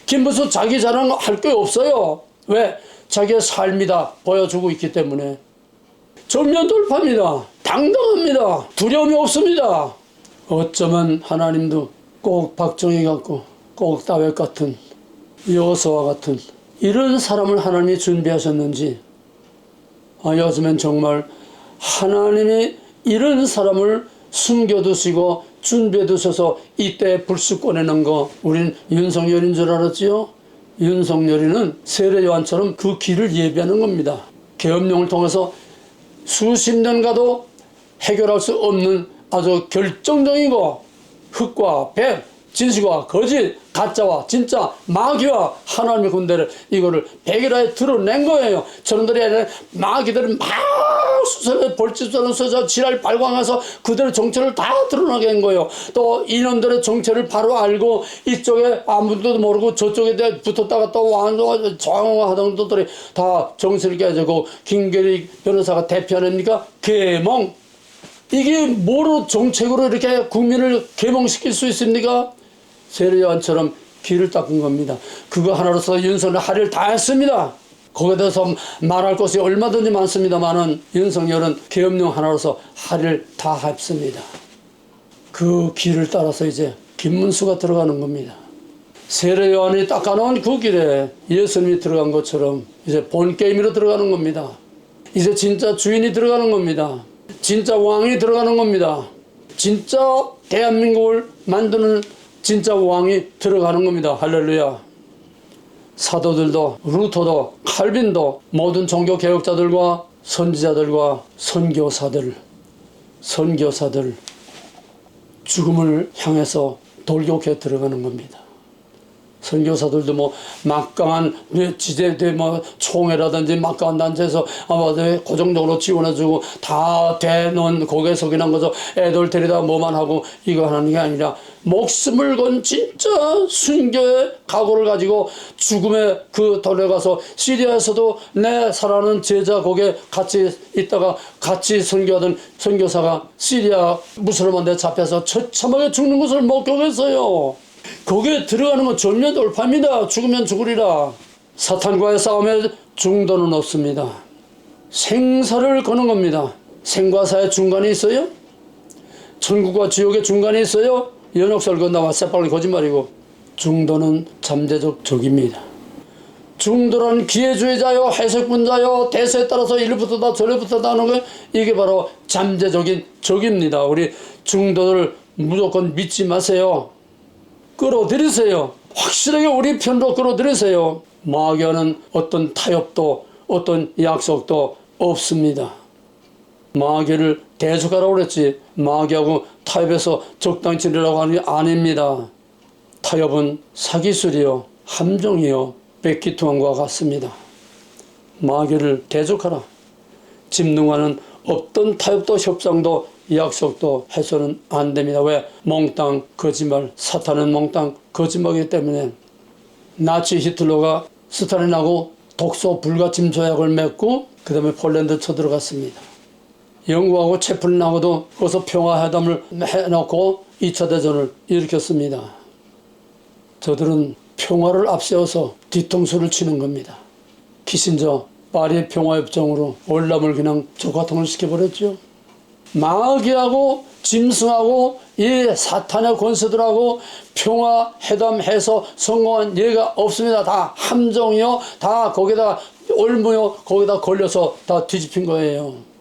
S1: 김문수 자기 자랑할 게 없어요. 왜? 자기의 삶이 다 보여주고 있기 때문에. 정면 돌파입니다. 당당합니다. 두려움이 없습니다. 어쩌면 하나님도 꼭 박정희 같고 꼭 다윗 같은, 여호수아 같은 이런 사람을 하나님이 준비하셨는지, 요즘엔 정말 하나님이 이런 사람을 숨겨두시고 준비해두셔서 이때 불쑥 꺼내는 거, 우린 윤석열인 줄 알았지요? 윤석열이는 세례요한처럼 그 길을 예비하는 겁니다. 계엄령을 통해서 수십 년 가도 해결할 수 없는 아주 결정적이고 흑과 백, 진실과 거짓, 가짜와 진짜, 마귀와 하나님의 군대를 이거를 백일하에 드러낸 거예요. 저놈들이 마귀들은 막 수설에 벌집처럼 써서 지랄 발광해서 그들의 정체를 다 드러나게 한 거예요. 또 이놈들의 정체를 바로 알고 이쪽에 아무도 모르고 저쪽에 붙었다가 또 완전 조용하던 것들이 다 정체를 깨지고 김계리 변호사가 대표 아닙니까? 계몽. 이게 뭐로 정책으로 이렇게 국민을 계몽시킬 수 있습니까? 세례요한처럼 길을 닦은 겁니다. 그거 하나로서 윤석열 할 일 다 했습니다. 거기에 대해서 말할 것이 얼마든지 많습니다만은 윤석열은 계엄령 하나로서 할 일 다 했습니다. 그 길을 따라서 이제 김문수가 들어가는 겁니다. 세례요한이 닦아놓은 그 길에 예수님이 들어간 것처럼 이제 본 게임으로 들어가는 겁니다. 이제 진짜 주인이 들어가는 겁니다. 진짜 왕이 들어가는 겁니다. 진짜 대한민국을 만드는 진짜 왕이 들어가는 겁니다. 할렐루야. 사도들도 루터도 칼빈도 모든 종교개혁자들과 선지자들과 선교사들 죽음을 향해서 돌격해 들어가는 겁니다. 선교사들도 뭐 막강한 지대대 뭐 총회라든지 막강한 단체에서 고정적으로 지원해주고 다 대놓은 고개 석이난 거죠. 애들 데리다 뭐만 하고 이거 하는 게 아니라 목숨을 건 진짜 순교의 각오를 가지고 죽음의 그 돌에 가서 시리아에서도 내 사랑하는 제자 거기에 같이 있다가 같이 선교하던 선교사가 시리아 무슬림한테 잡혀서 처참하게 죽는 것을 목격했어요. 거기에 들어가는 건 정면 돌파입니다. 죽으면 죽으리라. 사탄과의 싸움에 중도는 없습니다. 생사를 거는 겁니다. 생과 사의 중간이 있어요? 천국과 지옥의 중간이 있어요? 연옥설 건너와 새빨간 거짓말이고. 중도는 잠재적 적입니다. 중도는 기회주의자요, 해석분자요, 대세에 따라서 이리부터다 저리부터다 하는 거, 이게 바로 잠재적인 적입니다. 우리 중도를 무조건 믿지 마세요. 끌어들이세요. 확실하게 우리 편으로 끌어들이세요. 마귀와는 어떤 타협도 어떤 약속도 없습니다. 마귀를 대적하라고 그랬지 마귀하고 타협해서 적당히 지내라고 하는 게 아닙니다. 타협은 사기술이요. 함정이요 백기투항과 같습니다. 마귀를 대적하라. 짐승과는 어떤 타협도 협상도 약속도 해서는 안 됩니다. 왜? 몽땅 거짓말, 사탄은 몽땅 거짓말이기 때문에. 나치 히틀러가 스탈린하고 독소 불가침 조약을 맺고 그 다음에 폴란드 쳐들어갔습니다. 영국하고 채플린하고도 거기서 평화회담을 해놓고 2차 대전을 일으켰습니다. 저들은 평화를 앞세워서 뒤통수를 치는 겁니다. 키신저 파리 평화협정으로 월남을 그냥 조가통을 시켜버렸죠. 마귀하고 짐승하고 이 사탄의 권세들하고 평화회담해서 성공한 예가 없습니다. 다 함정이요, 다 거기다 올무요, 거기다 걸려서 다 뒤집힌 거예요.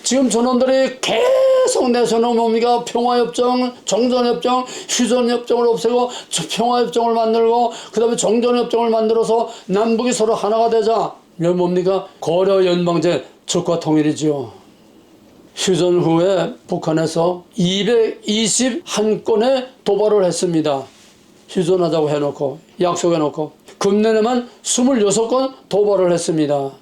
S1: 지금 저놈들이 계속 내세우는 뭡니까? 평화협정, 정전협정, 휴전협정을 없애고 평화협정을 만들고 그 다음에 정전협정을 만들어서 남북이 서로 하나가 되자. 이게 뭡니까? 고려 연방제 적과 통일이지요. 휴전 후에 북한에서 221건의 도발을 했습니다. 휴전하자고 해놓고 약속해놓고 금년에만 26건 도발을 했습니다.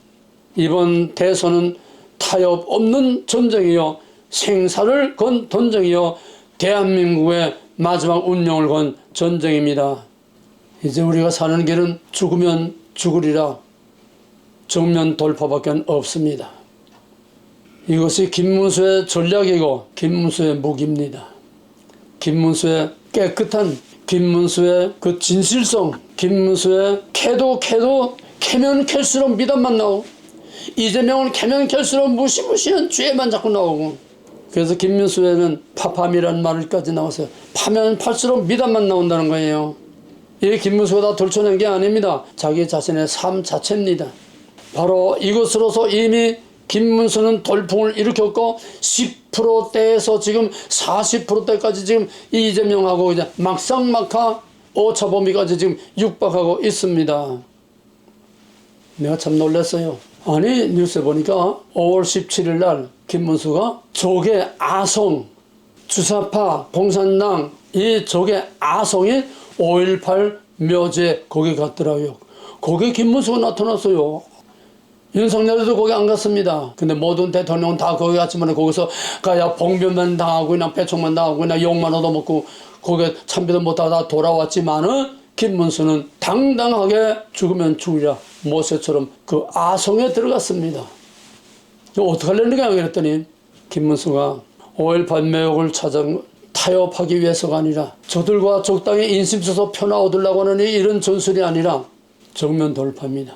S1: 이번 대선은 타협 없는 전쟁이요, 생사를 건 전쟁이요, 대한민국의 마지막 운명을 건 전쟁입니다. 이제 우리가 사는 길은 죽으면 죽으리라, 정면 돌파밖에 없습니다. 이것이 김문수의 전략이고 김문수의 무기입니다. 김문수의 깨끗한, 김문수의 그 진실성, 김문수의 캐도 캐면 캘수록 미담만 나오고, 이재명을 캐면 캘수록 무시무시한 죄만 자꾸 나오고, 그래서 김문수에는 파팜이라는 말까지 나왔어요. 파면 팔수록 미담만 나온다는 거예요. 이 김문수가 다 돌쳐낸 게 아닙니다. 자기 자신의 삶 자체입니다. 바로 이것으로서 이미 김문수는 돌풍을 일으켰고 10%대에서 지금 40%대까지 지금 이재명하고 이제 막상막하 오차범위까지 지금 육박하고 있습니다. 내가 참 놀랐어요. 아니 뉴스에 보니까 5월 17일 날 김문수가 조계 아성, 주사파, 공산당 이 조계 아성이 5.18 묘지에 거기 갔더라고요. 거기 김문수가 나타났어요. 윤석열도 거기 안 갔습니다. 근데 모든 대통령은 다 거기 갔지만 거기서 가야 봉변만 당하고 그냥 배총만 당하고 그냥 욕만 얻어먹고 거기에 참배도 못하고 다 돌아왔지만은 김문수는 당당하게 죽으면 죽으랴 모세처럼 그 아성에 들어갔습니다. 어떻게 하려는 거야 그랬더니 김문수가 5.18 매혹을 찾아 타협하기 위해서가 아니라 저들과 적당히 인심 써서 편화 얻으려고 하는 이런 전술이 아니라 정면 돌파입니다.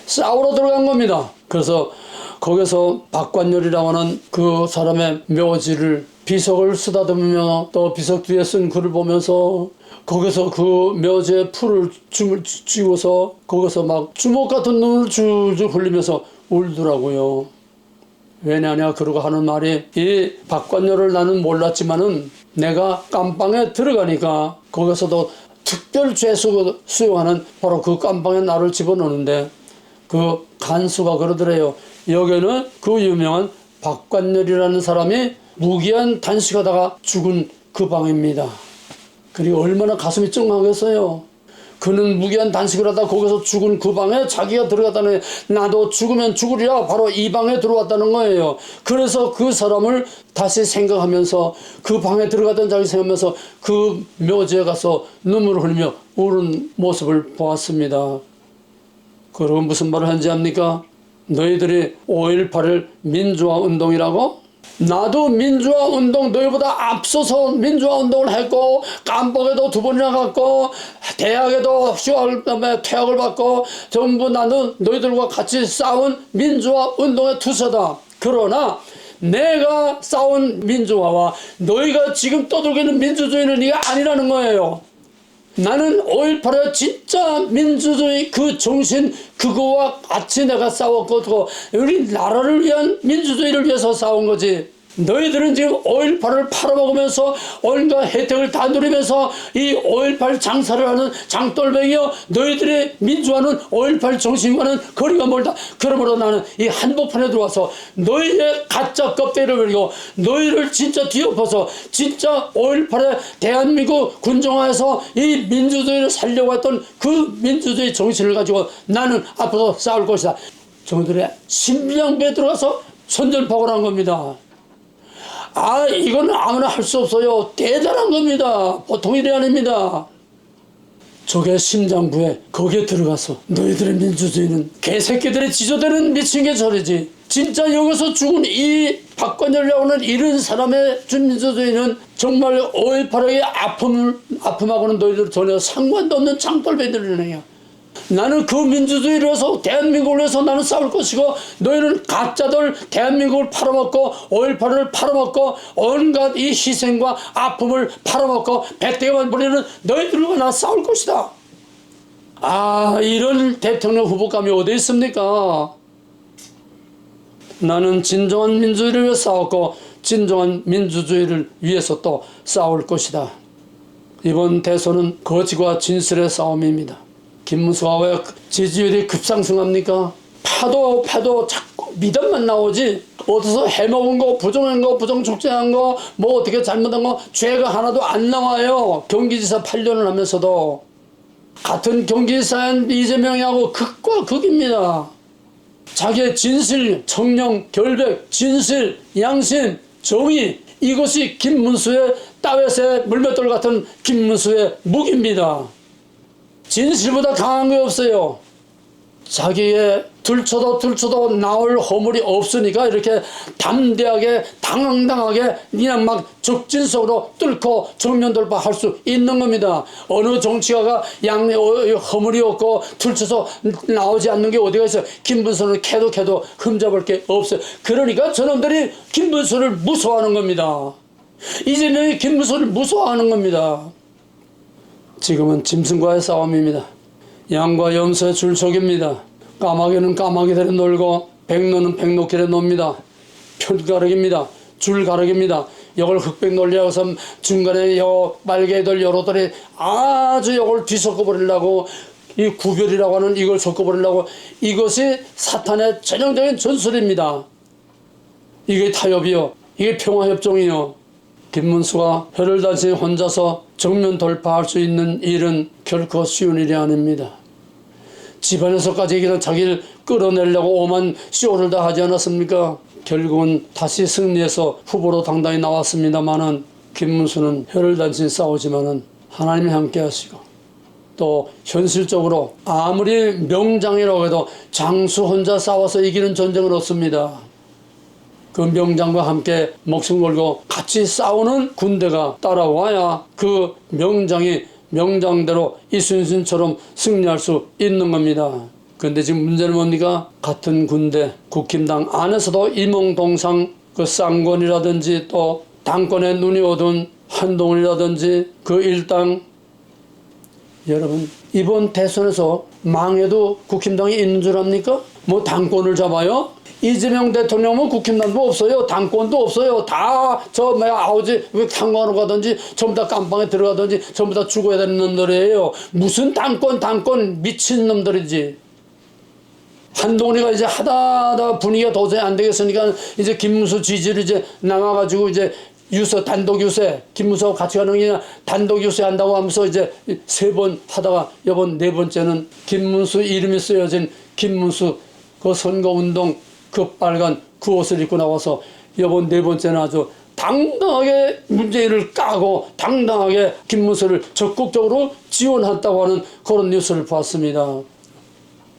S1: 싸우러 들어간 겁니다. 그래서 거기서 박관열이라고 하는 그 사람의 묘지를 비석을 쓰다듬으며 또 비석 뒤에 쓴 글을 보면서 거기서 그 묘지에 풀을 쥐고서 거기서 막 주먹 같은 눈을 줄줄 흘리면서 울더라고요. 왜냐냐 그러고 하는 말이, 이 박관열을 나는 몰랐지만은 내가 깜방에 들어가니까 거기서도 특별 죄수 수용하는 바로 그 깜방에 나를 집어넣는데 그 간수가 그러더래요. 여기는 그 유명한 박관열이라는 사람이 무기한 단식하다가 죽은 그 방입니다. 그리고 얼마나 가슴이 찡하겠어요. 그는 무기한 단식을 하다 거기서 죽은 그 방에 자기가 들어갔다는, 나도 죽으면 죽으리라 바로 이 방에 들어왔다는 거예요. 그래서 그 사람을 다시 생각하면서 그 방에 들어갔던 자기 생각하면서 그 묘지에 가서 눈물을 흘리며 우는 모습을 보았습니다. 그러고 무슨 말을 한지 압니까? 너희들이 5.18을 민주화 운동이라고? 나도 민주화 운동 너희보다 앞서서 민주화 운동을 했고 깜빡에도 2번이나 갔고 대학에도 퇴학을 받고 전부 나는 너희들과 같이 싸운 민주화 운동의 투사다. 그러나 내가 싸운 민주화와 너희가 지금 떠들고 있는 민주주의는 이게 아니라는 거예요. 나는 5.18의 진짜 민주주의 그 정신 그거와 같이 내가 싸웠고 우리 나라를 위한 민주주의를 위해서 싸운 거지. 너희들은 지금 5.18을 팔아먹으면서 온갖 혜택을 다 누리면서 이 5.18 장사를 하는 장돌뱅이여, 너희들의 민주화는 5.18 정신과는 거리가 멀다. 그러므로 나는 이 한복판에 들어와서 너희의 가짜 껍데기를 버리고 너희를 진짜 뒤엎어서 진짜 5.18에 대한민국 군정화에서 이 민주주의를 살려고 했던 그 민주주의 정신을 가지고 나는 앞으로 싸울 것이다. 저들의 심장부에 들어가서 선전포고를 한 겁니다. 이건 아무나 할 수 없어요. 대단한 겁니다. 보통 일이 아닙니다. 적의 심장부에 거기에 들어가서 너희들의 민주주의는 개새끼들의 지조되는 미친 게 저래지. 진짜 여기서 죽은 이 박관열이라고 하는 이런 사람의 민주주의는 정말 5.18의 아픔하고는 너희들 전혀 상관도 없는 장돌배들이네요. 나는 그 민주주의를 위해서 대한민국을 위해서 나는 싸울 것이고, 너희는 가짜들 대한민국을 팔아먹고 5.18을 팔아먹고 온갖 이 희생과 아픔을 팔아먹고 배때기만 부리는 너희들과 나 싸울 것이다. 이런 대통령 후보감이 어디 있습니까? 나는 진정한 민주주의를 위해 싸웠고 진정한 민주주의를 위해서 또 싸울 것이다. 이번 대선은 거짓과 진실의 싸움입니다. 김문수가 왜 지지율이 급상승합니까? 파도 자꾸 미담만 나오지, 어디서 해먹은 거, 부정한 거, 부정축제한 거, 뭐 어떻게 잘못한 거, 죄가 하나도 안 나와요. 경기지사 8년을 하면서도. 같은 경기지사인 이재명이하고 극과 극입니다. 자기의 진실, 청렴, 결백, 진실, 양심, 정의, 이것이 김문수의 따웨스의 물맷돌 같은 김문수의 무기입니다. 진실보다 강한 게 없어요. 자기의 들춰도 나올 허물이 없으니까 이렇게 담대하게 당당하게 그냥 막 적진 속으로 뚫고 정면 돌파할 수 있는 겁니다. 어느 정치가가 허물이 없고 들춰서 나오지 않는 게 어디가 있어요. 김문수는 캐도 흠잡을 게 없어요. 그러니까 저놈들이 김문수를 무서워하는 겁니다. 이재명이 김문수를 무서워하는 겁니다. 지금은 짐승과의 싸움입니다. 양과 염소의 줄서기입니다. 까마귀는 까마귀들에 놀고 백로는 백로길에 놉니다. 편가르기입니다. 줄가르기입니다. 이걸 흑백 논리라고 해서 중간에 말개들 여러들이 아주 이걸 뒤섞어 버리려고, 이 구별이라고 하는 이걸 섞어 버리려고, 이것이 사탄의 전형적인 전술입니다. 이게 타협이요, 이게 평화협정이요. 김문수가 혀를 다시 혼자서 정면 돌파할 수 있는 일은 결코 쉬운 일이 아닙니다. 집안에서까지 그냥 자기를 끌어내려고 오만 쇼를 다 하지 않았습니까? 결국은 다시 승리해서 후보로 당당히 나왔습니다마는, 김문수는 혀를 다시 싸우지만은 하나님이 함께 하시고, 또 현실적으로 아무리 명장이라고 해도 장수 혼자 싸워서 이기는 전쟁은 없습니다. 그 명장과 함께 목숨 걸고 같이 싸우는 군대가 따라와야 그 명장이 명장대로 이순신처럼 승리할 수 있는 겁니다. 그런데 지금 문제는 뭡니까? 같은 군대, 국힘당 안에서도 이몽동상 그 쌍권이라든지 또 당권에 눈이 어두운 한동훈이라든지 그 일당, 여러분 이번 대선에서 망해도 국힘당이 있는 줄 압니까? 뭐 당권을 잡아요? 이재명 대통령은 국힘당도 없어요. 당권도 없어요. 다 아우지 왜 탄광으로 가든지 전부 다 깜방에 들어가든지 전부 다 죽어야 되는 놈들이에요. 무슨 당권 미친 놈들이지. 한동훈이가 이제 하다 분위기가 도저히 안 되겠으니까 이제 김문수 지지를 이제 나가가지고 이제 단독 유세, 김문수하고 같이 가는 게 아니라 단독 유세 한다고 하면서 이제 3번 하다가 이번 4번째는 김문수 이름이 쓰여진 김문수 그 선거운동 그 빨간 그 옷을 입고 나와서 이번 4번째는 아주 당당하게 문재인을 까고 당당하게 김문수를 적극적으로 지원했다고 하는 그런 뉴스를 봤습니다.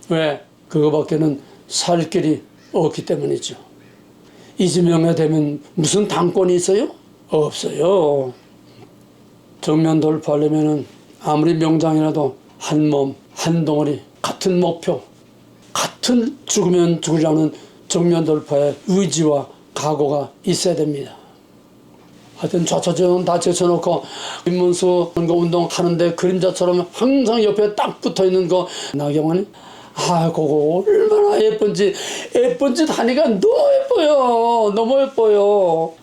S1: 왜? 그거밖에는 살 길이 없기 때문이죠. 이재명에 되면 무슨 당권이 있어요? 없어요. 정면 돌파하려면 아무리 명장이라도 한 몸, 한 덩어리, 같은 목표, 같은 죽으면 죽으려는 정면 돌파의 의지와 각오가 있어야 됩니다. 하여튼 좌초전 다 제쳐놓고 김문수 운동 하는데 그림자처럼 항상 옆에 딱 붙어있는 거 나경원이 그거 얼마나 예쁜 짓 하니까 너무 예뻐요. 너무 예뻐요.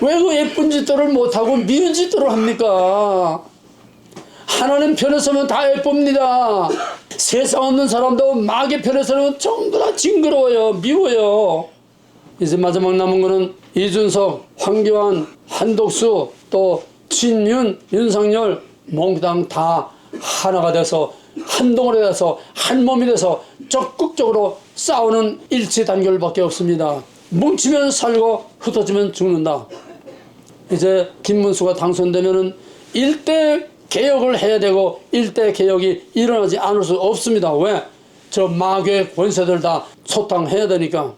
S1: 왜 그 예쁜 짓들을 못하고 미운 짓들을 합니까? 하나님 편에 서면 다 예쁩니다. 세상 없는 사람도 마귀 편에 서면 전부 다 징그러워요. 미워요. 이제 마지막 남은 거는 이준석, 황교안, 한독수, 또 진윤, 윤석열, 몽땅 다 하나가 돼서 한 덩어리 돼서 한 몸이 돼서 적극적으로 싸우는 일치 단결밖에 없습니다. 뭉치면 살고 흩어지면 죽는다. 이제 김문수가 당선되면은 일대 개혁을 해야 되고 일대 개혁이 일어나지 않을 수 없습니다. 왜? 저 마귀의 권세들 다 소탕해야 되니까.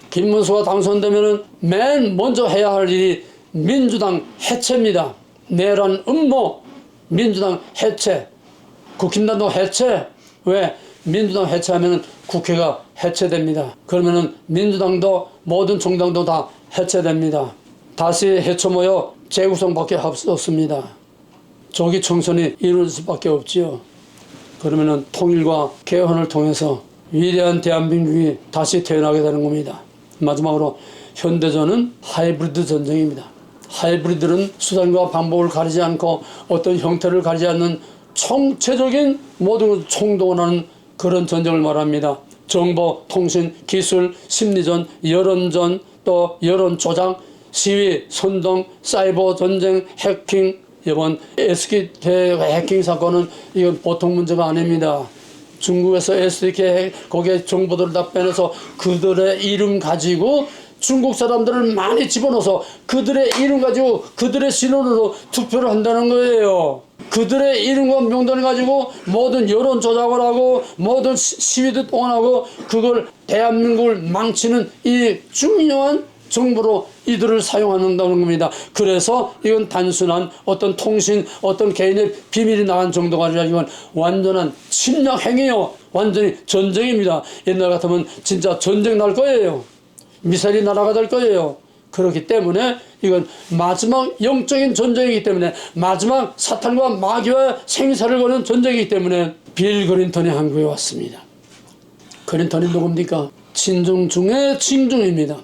S1: 김문수가 당선되면은 맨 먼저 해야 할 일이 민주당 해체입니다. 내란 음모, 민주당 해체, 국힘당도 해체. 왜? 민주당 해체하면은 국회가 해체됩니다. 그러면은 민주당도 모든 정당도 다 해체됩니다. 다시 해쳐모여 재구성밖에 없습니다. 조기 총선이 이룰 수밖에 없지요. 그러면은 통일과 개헌을 통해서 위대한 대한민국이 다시 태어나게 되는 겁니다. 마지막으로 현대전은 하이브리드 전쟁입니다. 하이브리드는 수단과 방법을 가리지 않고 어떤 형태를 가리지 않는 총체적인 모든 것을 총동원하는 그런 전쟁을 말합니다. 정보, 통신, 기술, 심리전, 여론전, 또 여론 조작, 시위, 선동, 사이버 전쟁, 해킹. 이번 SK 해킹 사건은 이건 보통 문제가 아닙니다. 중국에서 SK 거기에 정보들을 다 빼내서 그들의 이름 가지고 중국 사람들을 많이 집어넣어서 그들의 이름 가지고 그들의 신원으로 투표를 한다는 거예요. 그들의 이름과 명단을 가지고 모든 여론 조작을 하고 모든 시위도 동원하고 그걸 대한민국을 망치는 이 중요한 정보로 이들을 사용한다는 겁니다. 그래서 이건 단순한 어떤 통신, 어떤 개인의 비밀이 나간 정도가 아니라 이건 완전한 침략 행위요. 완전히 전쟁입니다. 옛날 같으면 진짜 전쟁 날 거예요. 미사일이 날아가 될 거예요. 그렇기 때문에 이건 마지막 영적인 전쟁이기 때문에 마지막 사탄과 마귀와 생사를 거는 전쟁이기 때문에 빌 클린턴이 한국에 왔습니다. 클린턴이 누굽니까? 친중 중에 친중입니다.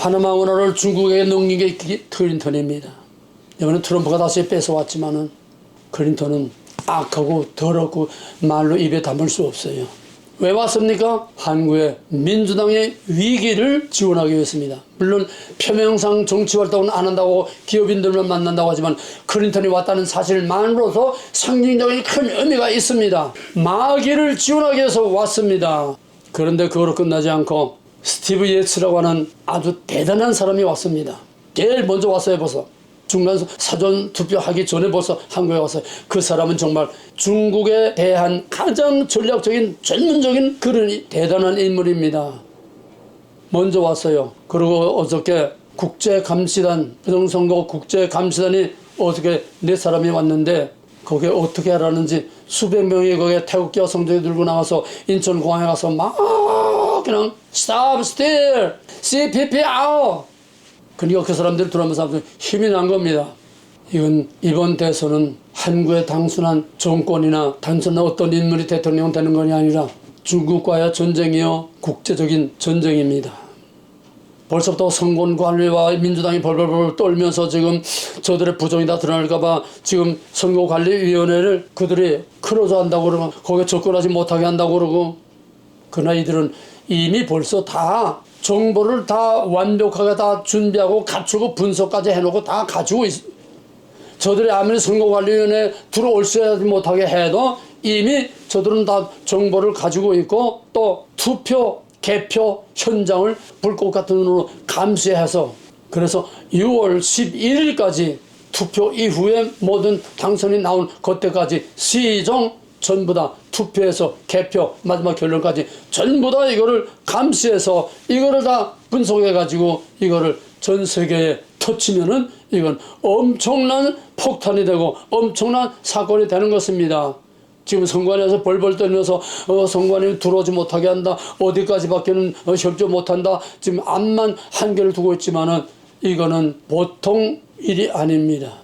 S1: 파나마 운하를 중국에게 넘긴 게 클린턴입니다. 이번에 트럼프가 다시 뺏어왔지만은 클린턴은 악하고 더럽고 말로 입에 담을 수 없어요. 왜 왔습니까? 한국의 민주당의 위기를 지원하기 위해서입니다. 물론 표면상 정치활동은 안 한다고 기업인들만 만난다고 하지만 클린턴이 왔다는 사실만으로도 상징적인 큰 의미가 있습니다. 마귀를 지원하기 위해서 왔습니다. 그런데 그거로 끝나지 않고 스티브 예츠라고 하는 아주 대단한 사람이 왔습니다. 제일 먼저 왔어요. 벌써 중간 사전 투표하기 전에 벌써 한국에 왔어요. 그 사람은 정말 중국에 대한 가장 전략적인 전문적인 그런 대단한 인물입니다. 먼저 왔어요. 그리고 어저께 국제감시단 부정선거 국제감시단이 어저께 4사람이 왔는데 거기에 어떻게 하라는지 수백 명이 거기에 태극기와 성조기 들고 나가서 인천공항에 가서 막 그냥 stop still CPP out. 그러니까 그 사람들이 들어오면서 힘이 난 겁니다. 이건 이번 대선은 한국의 단순한 정권이나 단순한 어떤 인물이 대통령 되는 것이 아니라 중국과의 전쟁이요 국제적인 전쟁입니다. 벌써부터 선거관리와 민주당이 벌벌벌 떨면서 지금 저들의 부정이 다 드러날까봐 지금 선거관리위원회를 그들이 클로즈 한다고 그러고 거기에 접근하지 못하게 한다고 그러고 그러나 이들은 이미 벌써 다 정보를 다 완벽하게 다 준비하고 갖추고 분석까지 해놓고 다 가지고 있습니다. 저들이 아무리 선거관리위원회에 들어올 수 못하게 해도 이미 저들은 다 정보를 가지고 있고 또 투표 개표 현장을 불꽃 같은 눈으로 감시해서 그래서 6월 11일까지 투표 이후에 모든 당선이 나온 그때까지 시정 전부 다 투표해서 개표 마지막 결론까지 전부 다 이거를 감시해서 이거를 다 분석해 가지고 이거를 전 세계에 터치면은 이건 엄청난 폭탄이 되고 엄청난 사건이 되는 것입니다. 지금 선관위에서 벌벌 떨면서 선관위 들어오지 못하게 한다. 어디까지밖에는 협조 못한다. 지금 암만 한계를 두고 있지만은 이거는 보통 일이 아닙니다.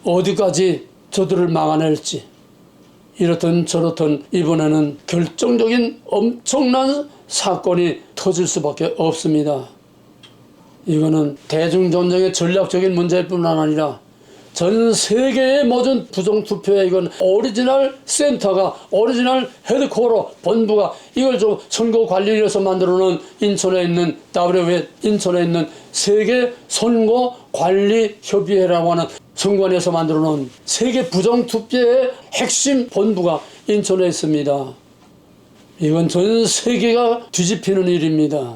S1: 어디까지 저들을 막아낼지 이렇든 저렇든 이번에는 결정적인 엄청난 사건이 터질 수밖에 없습니다. 이거는 대중전쟁의 전략적인 문제일 뿐 아니라 전 세계의 모든 부정투표에 이건 오리지널 센터가, 오리지널 헤드코어 본부가 이걸 좀 선거관리위에서 만들어놓은 인천에 있는 WA 인천에 있는 세계 선거관리협의회라고 하는 선관위에서 만들어놓은 세계 부정투표의 핵심 본부가 인천에 있습니다. 이건 전 세계가 뒤집히는 일입니다.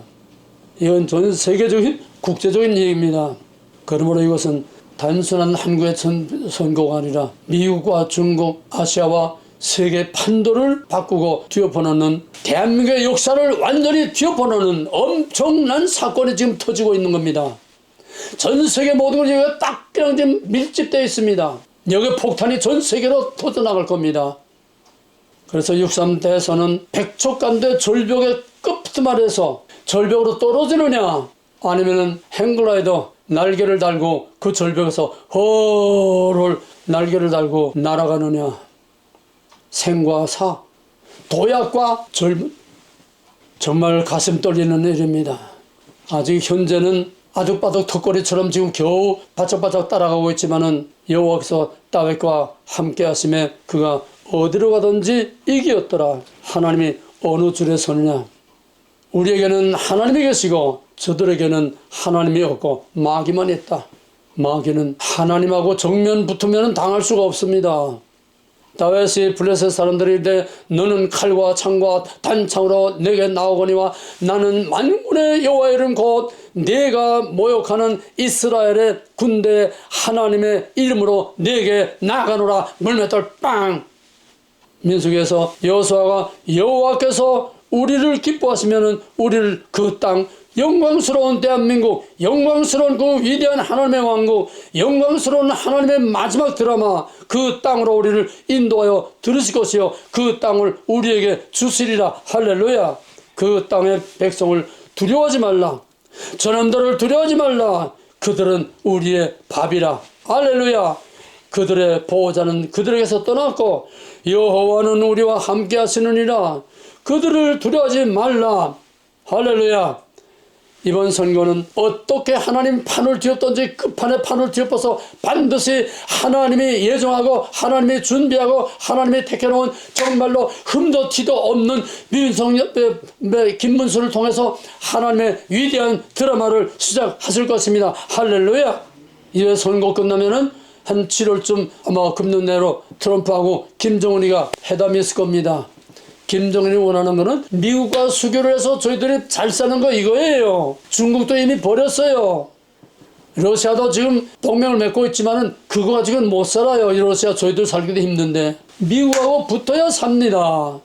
S1: 이건 전 세계적인 국제적인 일입니다. 그러므로 이것은 단순한 한국의 선거가 아니라 미국과 중국, 아시아와 세계 판도를 바꾸고 뒤엎어놓는, 대한민국의 역사를 완전히 뒤엎어놓는 엄청난 사건이 지금 터지고 있는 겁니다. 전 세계 모든 것이 여기가 딱 그냥 지금 밀집되어 있습니다. 여기 폭탄이 전 세계로 터져나갈 겁니다. 그래서 6.3 대선은 백척간대 절벽의 끝말에서 절벽으로 떨어지느냐, 아니면은 행글라이더 날개를 달고 그 절벽에서 헐헐 날개를 달고 날아가느냐. 생과 사, 도약과 젊은, 정말 가슴 떨리는 일입니다. 아직 현재는 아득바득 턱걸이처럼 지금 겨우 바짝바짝 따라가고 있지만은 여호와께서 다윗과 함께 하심에 그가 어디로 가든지 이기었더라. 하나님이 어느 줄에 서느냐. 우리에게는 하나님이 계시고 저들에게는 하나님이 없고 마귀만 있다. 마귀는 하나님하고 정면 붙으면 당할 수가 없습니다. 다윗이 블레셋 사람들이 이르되 너는 칼과 창과 단창으로 내게 나오거니와 나는 만군의 여호와의 이름 곧 네가 모욕하는 이스라엘의 군대 하나님의 이름으로 네게 나가노라. 물맷돌 빵. 민수기에서 여호수아가 여호와께서 우리를 기뻐하시면은 우리를 그 땅, 영광스러운 대한민국, 영광스러운 그 위대한 하나님의 왕국, 영광스러운 하나님의 마지막 드라마, 그 땅으로 우리를 인도하여 들으실 것이요 그 땅을 우리에게 주시리라. 할렐루야. 그 땅의 백성을 두려워하지 말라. 저놈들을 두려워하지 말라. 그들은 우리의 밥이라. 할렐루야. 그들의 보호자는 그들에게서 떠났고 여호와는 우리와 함께 하시느니라. 그들을 두려워하지 말라. 할렐루야. 이번 선거는 어떻게 하나님 판을 뒤엎던지 끝판에 판을 뒤엎어서 반드시 하나님이 예정하고 하나님이 준비하고 하나님이 택해놓은 정말로 흠도 티도 없는 김문수를 통해서 하나님의 위대한 드라마를 시작하실 것입니다. 할렐루야. 이제 선거 끝나면은 한 7월쯤 아마 금년 내로 트럼프하고 김정은이가 회담이 있을 겁니다. 김정은이 원하는 거는 미국과 수교를 해서 저희들이 잘 사는 거 이거예요. 중국도 이미 버렸어요. 러시아도 지금 동맹을 맺고 있지만은 그거 가지고는 못 살아요. 이 러시아 저희들 살기도 힘든데 미국하고 붙어야 삽니다.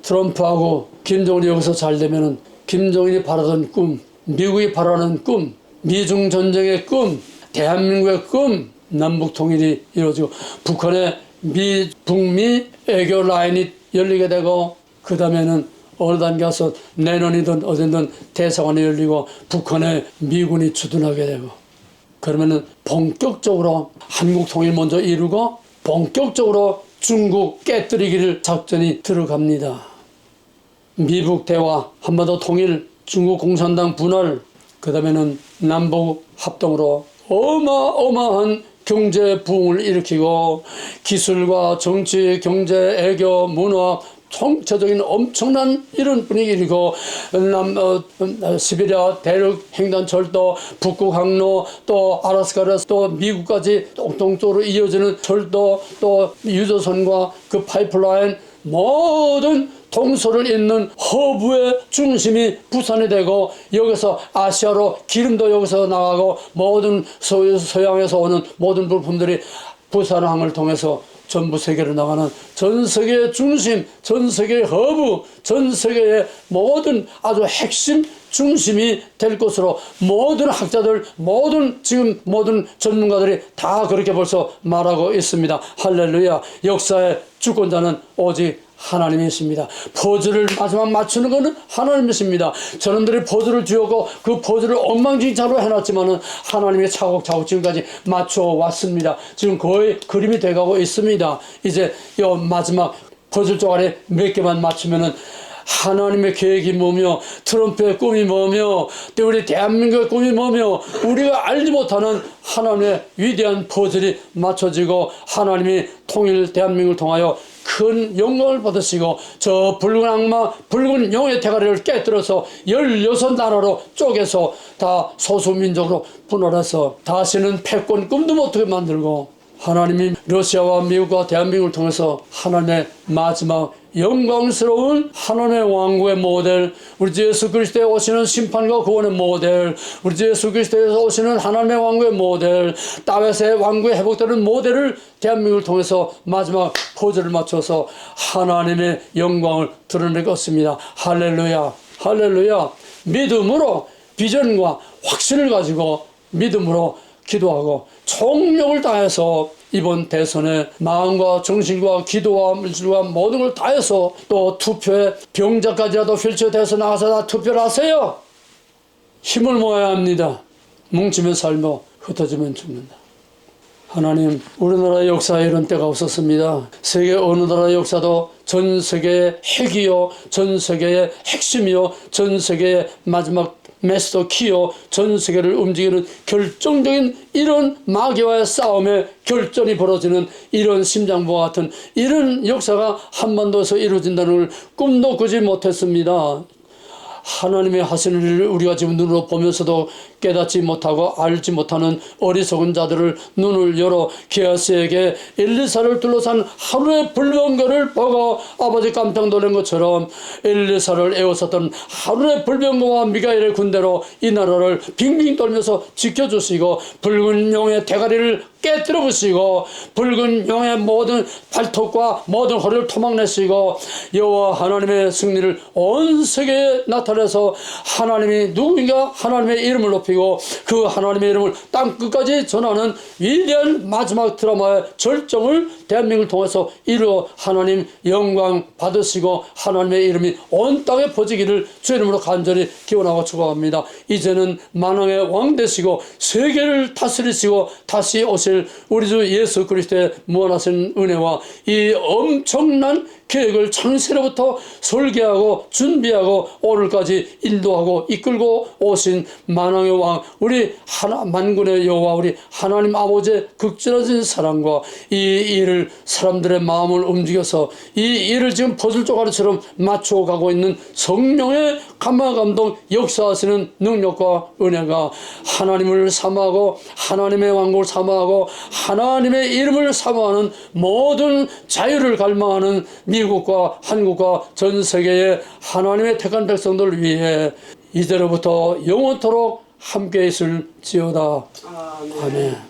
S1: 트럼프하고 김정은이 여기서 잘 되면은 김정은이 바라던 꿈, 미국이 바라는 꿈, 미중 전쟁의 꿈, 대한민국의 꿈, 남북 통일이 이루어지고 북한의 북미 애교 라인이 열리게 되고 그 다음에는 어느 단계 가서 내년이든 어딘든 대사관이 열리고 북한에 미군이 주둔하게 되고 그러면은 본격적으로 한국 통일 먼저 이루고 본격적으로 중국 깨뜨리기를 작전이 들어갑니다. 미북 대화, 한반도 통일, 중국 공산당 분할, 그 다음에는 남북 합동으로 어마어마한 경제 부흥을 일으키고 기술과 정치, 경제, 애교, 문화 총체적인 엄청난 이런 분위기이고 시베리아 대륙 횡단철도, 북극 항로, 또 아라스카에서 또 미국까지 동쪽으로 이어지는 철도, 또 유조선과 그 파이프라인 모든 동서를 잇는 허브의 중심이 부산이 되고 여기서 아시아로 기름도 여기서 나가고 모든 서양에서 오는 모든 물품들이 부산항을 통해서 전부 세계로 나가는 전 세계의 중심, 전 세계의 허브, 전 세계의 모든 아주 핵심 중심이 될 것으로 모든 학자들, 지금 모든 전문가들이 다 그렇게 벌써 말하고 있습니다. 할렐루야. 역사의 주권자는 오직 하나님이십니다. 포즈를 마지막 맞추는 것은 하나님이십니다. 저놈들이 포즈를 쥐었고 그 포즈를 엉망진창으로 해놨지만은 하나님이 차곡차곡 지금까지 맞춰왔습니다. 지금 거의 그림이 돼가고 있습니다. 이제 이 마지막 퍼즐 쪼가리 몇 개만 맞추면은 하나님의 계획이 뭐며 트럼프의 꿈이 뭐며 또 우리 대한민국의 꿈이 뭐며 우리가 알지 못하는 하나님의 위대한 퍼즐이 맞춰지고 하나님이 통일 대한민국을 통하여 큰 영광을 받으시고 저 붉은 악마 붉은 용의 대가리를 깨뜨려서 16나라로 쪼개서 다 소수민족으로 분할해서 다시는 패권 꿈도 못하게 만들고 하나님이 러시아와 미국과 대한민국을 통해서 하나님의 마지막 영광스러운 하나님의 왕국의 모델, 우리 주 예수 그리스도에 오시는 심판과 구원의 모델, 우리 주 예수 그리스도에서 오시는 하나님의 왕국의 모델, 다윗의 왕국에 회복되는 모델을 대한민국을 통해서 마지막 포즈를 맞춰서 하나님의 영광을 드러낼 것입니다. 할렐루야, 할렐루야. 믿음으로 비전과 확신을 가지고 믿음으로 기도하고 총력을 다해서 이번 대선에 마음과 정신과 기도와 물질과 모든 걸 다해서 또 투표에 병자까지라도 휠체어에서 나가서 다 투표를 하세요. 힘을 모아야 합니다. 뭉치면 살고 흩어지면 죽는다. 하나님, 우리나라의 역사에 이런 때가 없었습니다. 세계 어느 나라의 역사도 전 세계의 핵이요, 전 세계의 핵심이요, 전 세계의 마지막 메스터 키요, 전 세계를 움직이는 결정적인 이런 마귀와의 싸움에 결전이 벌어지는 이런 심장부와 같은 이런 역사가 한반도에서 이루어진다는 걸 꿈도 꾸지 못했습니다. 하나님의 하시는 일을 우리가 지금 눈으로 보면서도 깨닫지 못하고 알지 못하는 어리석은 자들을 눈을 열어 게하스에게 엘리사를 둘러싼 하루의 불병거를 보고 아버지 깜짝 놀란 것처럼 엘리사를 에워쌌던 하루의 불병거와 미가엘의 군대로 이 나라를 빙빙 돌면서 지켜주시고 붉은 용의 대가리를 깨뜨려 부시고 붉은 용의 모든 발톱과 모든 허리를 토막내시고 여호와 하나님의 승리를 온 세계에 나타내서 하나님이 누구인가 하나님의 이름을 높이고 그 하나님의 이름을 땅끝까지 전하는 위대한 마지막 드라마의 절정을 대한민국을 통해서 이루어 하나님 영광 받으시고 하나님의 이름이 온 땅에 퍼지기를 주의 이름으로 간절히 기원하고 축원합니다. 이제는 만왕의 왕 되시고 세계를 다스리시고 다시 오실 우리 주 예수 그리스도의 무한하신 은혜와 이 엄청난 계획을 창세로부터 설계하고 준비하고 오늘까지 인도하고 이끌고 오신 만왕의 왕 우리 하나 만군의 여호와 우리 하나님 아버지의 극진하신 사랑과 이 일을 사람들의 마음을 움직여서 이 일을 지금 퍼즐 조각처럼 맞춰가고 있는 성령의 감화감동 역사하시는 능력과 은혜가 하나님을 사모하고 하나님의 왕국을 사모하고 하나님의 이름을 사모하는 모든 자유를 갈망하는 미국과 한국과 전 세계의 하나님의 택한 백성들을 위해 이제로부터 영원토록 함께 있을지어다. 아멘.